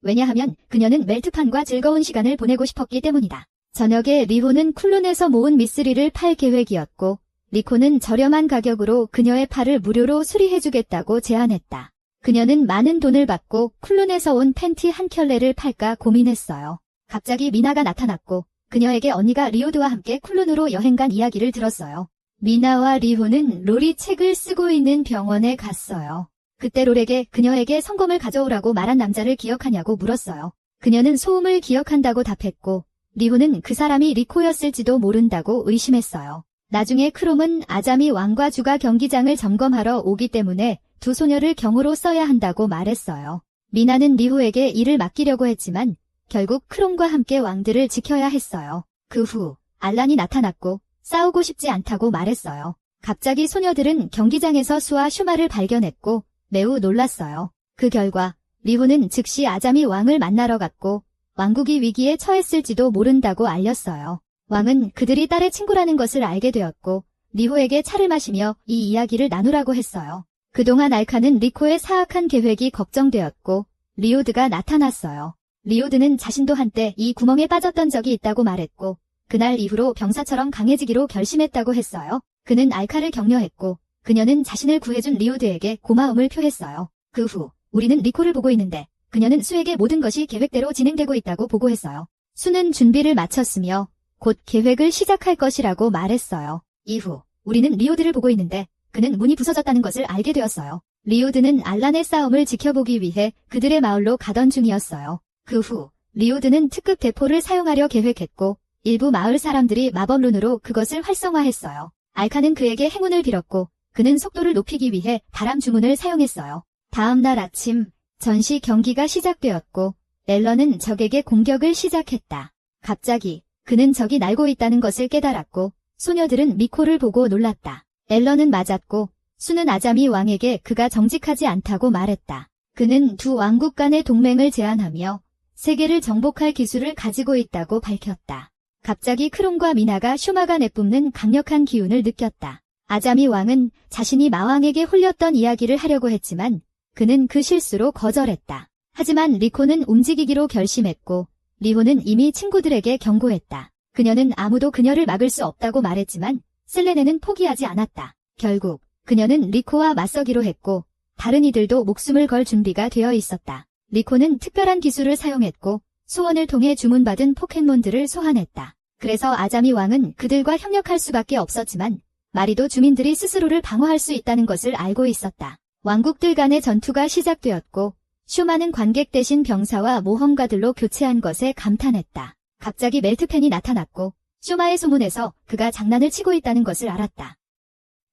왜냐하면 그녀는 멜트판과 즐거운 시간을 보내고 싶었기 때문이다. 저녁에 리호는 쿨룬에서 모은 미쓰리를 팔 계획이었고 리코는 저렴한 가격으로 그녀의 팔을 무료로 수리해주겠다고 제안했다. 그녀는 많은 돈을 받고 쿨룬에서 온 팬티 한 켤레를 팔까 고민했어요. 갑자기 미나가 나타났고 그녀에게 언니가 리오드와 함께 쿨룬으로 여행 간 이야기를 들었어요. 미나와 리호는 롤이 책을 쓰고 있는 병원에 갔어요. 그때 롤에게 그녀에게 성검을 가져오라고 말한 남자를 기억하냐고 물었어요. 그녀는 소음을 기억한다고 답했고 리호는 그 사람이 리코였을지도 모른다고 의심했어요. 나중에 크롬은 아자미 왕과 주가 경기장을 점검하러 오기 때문에 두 소녀를 경호로 써야 한다고 말했어요. 미나는 리호에게 일을 맡기려고 했지만 결국 크롬과 함께 왕들을 지켜야 했어요. 그 후 알란이 나타났고 싸우고 싶지 않다고 말했어요. 갑자기 소녀들은 경기장에서 수와 슈마를 발견했고 매우 놀랐어요. 그 결과 리호는 즉시 아자미 왕을 만나러 갔고 왕국이 위기에 처했을지도 모른다고 알렸어요. 왕은 그들이 딸의 친구라는 것을 알게 되었고 리호에게 차를 마시며 이 이야기를 나누라고 했어요. 그동안 알카는 리코의 사악한 계획이 걱정되었고 리오드가 나타났어요. 리오드는 자신도 한때 이 구멍에 빠졌던 적이 있다고 말했고 그날 이후로 병사처럼 강해지기로 결심했다고 했어요. 그는 알카를 격려했고 그녀는 자신을 구해준 리오드에게 고마움을 표했어요. 그 후 우리는 리코를 보고 있는데 그녀는 수에게 모든 것이 계획대로 진행되고 있다고 보고했어요. 수는 준비를 마쳤으며 곧 계획을 시작할 것이라고 말했어요. 이후 우리는 리오드를 보고 있는데 그는 문이 부서졌다는 것을 알게 되었어요. 리오드는 알란의 싸움을 지켜보기 위해 그들의 마을로 가던 중이었어요. 그 후 리오드는 특급 대포를 사용하려 계획했고 일부 마을 사람들이 마법룬으로 그것을 활성화했어요. 알카는 그에게 행운을 빌었고 그는 속도를 높이기 위해 바람 주문을 사용했어요. 다음 날 아침 전시 경기가 시작되었고 앨런은 적에게 공격을 시작했다. 갑자기 그는 적이 날고 있다는 것을 깨달았고 소녀들은 미코를 보고 놀랐다. 앨런은 맞았고 수는 아자미 왕에게 그가 정직하지 않다고 말했다. 그는 두 왕국 간의 동맹을 제안하며 세계를 정복할 기술을 가지고 있다고 밝혔다. 갑자기 크롬과 미나가 슈마가 내뿜는 강력한 기운을 느꼈다. 아자미 왕은 자신이 마왕에게 홀렸던 이야기를 하려고 했지만 그는 그 실수로 거절했다. 하지만 리코는 움직이기로 결심했고 리호는 이미 친구들에게 경고했다. 그녀는 아무도 그녀를 막을 수 없다고 말했지만 셀레네는 포기하지 않았다. 결국 그녀는 리코와 맞서기로 했고 다른 이들도 목숨을 걸 준비가 되어 있었다. 리코는 특별한 기술을 사용했고 소원을 통해 주문받은 포켓몬들을 소환했다. 그래서 아자미 왕은 그들과 협력할 수밖에 없었지만 마리도 주민들이 스스로를 방어할 수 있다는 것을 알고 있었다. 왕국들 간의 전투가 시작되었고 슈마는 관객 대신 병사와 모험가들로 교체한 것에 감탄했다. 갑자기 멜트펜이 나타났고 슈마의 소문에서 그가 장난을 치고 있다는 것을 알았다.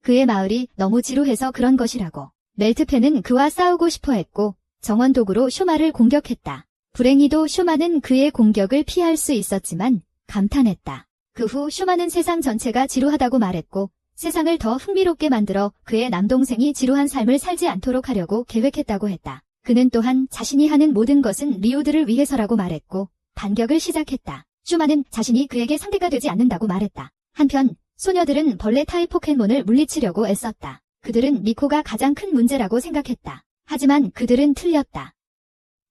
그의 마을이 너무 지루해서 그런 것이라고. 멜트펜은 그와 싸우고 싶어 했고 정원도구로 슈마를 공격했다. 불행히도 슈마는 그의 공격을 피할 수 있었지만 감탄했다. 그 후 슈마는 세상 전체가 지루하다고 말했고 세상을 더 흥미롭게 만들어 그의 남동생이 지루한 삶을 살지 않도록 하려고 계획했다고 했다. 그는 또한 자신이 하는 모든 것은 리오드를 위해서라고 말했고 반격을 시작했다. 슈마는 자신이 그에게 상대가 되지 않는다고 말했다. 한편 소녀들은 벌레 타입 포켓몬을 물리치려고 애썼다. 그들은 미코가 가장 큰 문제라고 생각했다. 하지만 그들은 틀렸다.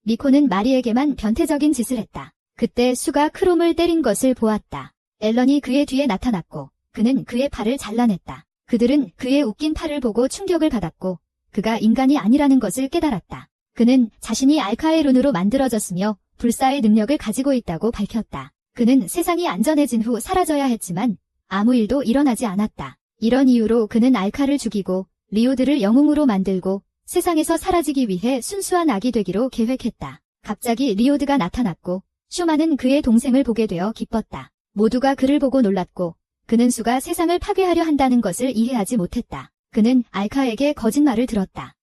미코는 마리에게만 변태적인 짓을 했다. 그때 수가 크롬을 때린 것을 보았다. 앨런이 그의 뒤에 나타났고 그는 그의 팔을 잘라냈다. 그들은 그의 웃긴 팔을 보고 충격을 받았고 그가 인간이 아니라는 것을 깨달았다. 그는 자신이 알카의 룬으로 만들어졌으며 불사의 능력을 가지고 있다고 밝혔다. 그는 세상이 안전해진 후 사라져야 했지만 아무 일도 일어나지 않았다. 이런 이유로 그는 알카를 죽이고 리오드를 영웅으로 만들고 세상에서 사라지기 위해 순수한 악이 되기로 계획했다. 갑자기 리오드가 나타났고 슈마는 그의 동생을 보게 되어 기뻤다. 모두가 그를 보고 놀랐고 그는 수가 세상을 파괴하려 한다는 것을 이해하지 못했다. 그는 알카에게 거짓말을 들었다.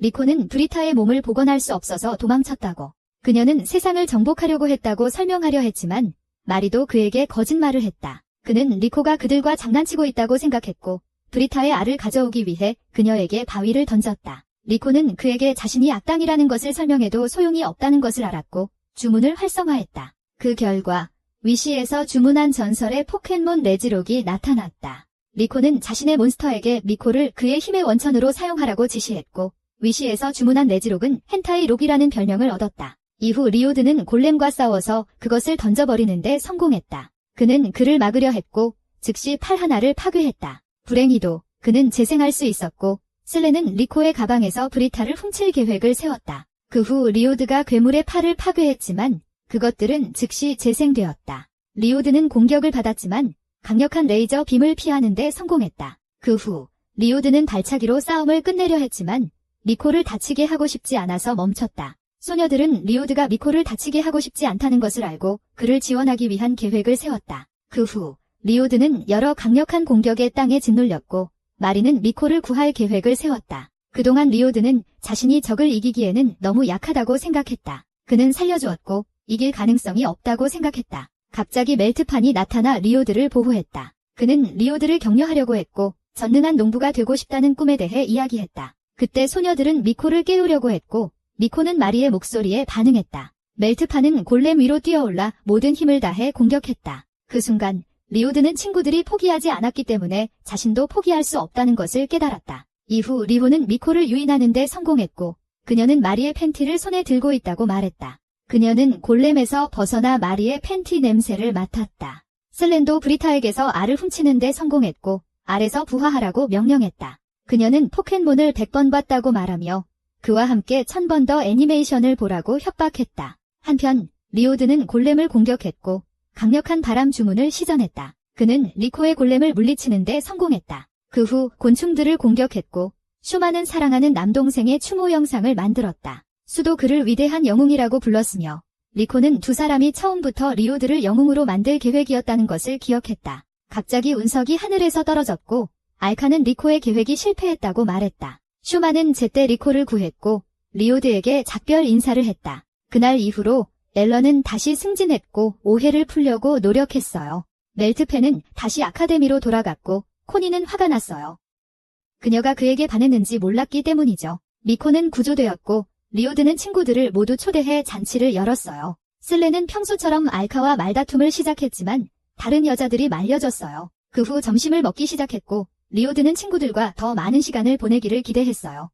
리코는 브리타의 몸을 복원할 수 없어서 도망쳤다고. 그녀는 세상을 정복하려고 했다고 설명하려 했지만 마리도 그에게 거짓말을 했다. 그는 리코가 그들과 장난치고 있다고 생각했고 브리타의 알을 가져오기 위해 그녀에게 바위를 던졌다. 리코는 그에게 자신이 악당이라는 것을 설명해도 소용이 없다는 것을 알았고 주문을 활성화했다. 그 결과 위시에서 주문한 전설의 포켓몬 레지록이 나타났다. 리코는 자신의 몬스터에게 미코를 그의 힘의 원천으로 사용하라고 지시했고 위시에서 주문한 레지록은 헨타이 록이라는 별명을 얻었다. 이후 리오드는 골렘과 싸워서 그것을 던져버리는데 성공했다. 그는 그를 막으려 했고 즉시 팔 하나를 파괴했다. 불행히도 그는 재생할 수 있었고 슬레는 리코의 가방에서 브리타를 훔칠 계획을 세웠다. 그 후 리오드가 괴물의 팔을 파괴했지만 그것들은 즉시 재생되었다. 리오드는 공격을 받았지만 강력한 레이저 빔을 피하는데 성공했다. 그 후 리오드는 발차기로 싸움을 끝내려 했지만 미코를 다치게 하고 싶지 않아서 멈췄다. 소녀들은 리오드가 미코를 다치게 하고 싶지 않다는 것을 알고 그를 지원하기 위한 계획을 세웠다. 그 후 리오드는 여러 강력한 공격에 땅에 짓눌렸고 마리는 미코를 구할 계획을 세웠다. 그동안 리오드는 자신이 적을 이기기에는 너무 약하다고 생각했다. 그는 살려주었고 이길 가능성이 없다고 생각했다. 갑자기 멜트판이 나타나 리오드를 보호했다. 그는 리오드를 격려하려고 했고 전능한 농부가 되고 싶다는 꿈에 대해 이야기했다. 그때 소녀들은 미코를 깨우려고 했고 미코는 마리의 목소리에 반응했다. 멜트판은 골렘 위로 뛰어올라 모든 힘을 다해 공격했다. 그 순간 리오드는 친구들이 포기하지 않았기 때문에 자신도 포기할 수 없다는 것을 깨달았다. 이후 리오는 미코를 유인하는 데 성공했고 그녀는 마리의 팬티를 손에 들고 있다고 말했다. 그녀는 골렘에서 벗어나 마리의 팬티 냄새를 맡았다. 슬렌도 브리타에게서 알을 훔치는 데 성공했고 알에서 부화하라고 명령했다. 그녀는 포켓몬을 100번 봤다고 말하며 그와 함께 1000번 더 애니메이션을 보라고 협박했다. 한편 리오드는 골렘을 공격했고 강력한 바람 주문을 시전했다. 그는 리코의 골렘을 물리치는데 성공했다. 그 후 곤충들을 공격했고 슈마는 사랑하는 남동생의 추모 영상을 만들었다. 수도 그를 위대한 영웅이라고 불렀으며 리코는 두 사람이 처음부터 리오드를 영웅으로 만들 계획이었다는 것을 기억했다. 갑자기 운석이 하늘에서 떨어졌고 알카는 리코의 계획이 실패했다고 말했다. 슈마는 제때 리코를 구했고 리오드에게 작별 인사를 했다. 그날 이후로 앨런은 다시 승진했고 오해를 풀려고 노력했어요. 멜트펜은 다시 아카데미로 돌아갔고 코니는 화가 났어요. 그녀가 그에게 반했는지 몰랐기 때문이죠. 미코는 구조되었고 리오드는 친구들을 모두 초대해 잔치를 열었어요. 슬레는 평소처럼 알카와 말다툼을 시작했지만 다른 여자들이 말려줬어요. 그 후 점심을 먹기 시작했고 리오드는 친구들과 더 많은 시간을 보내기를 기대했어요.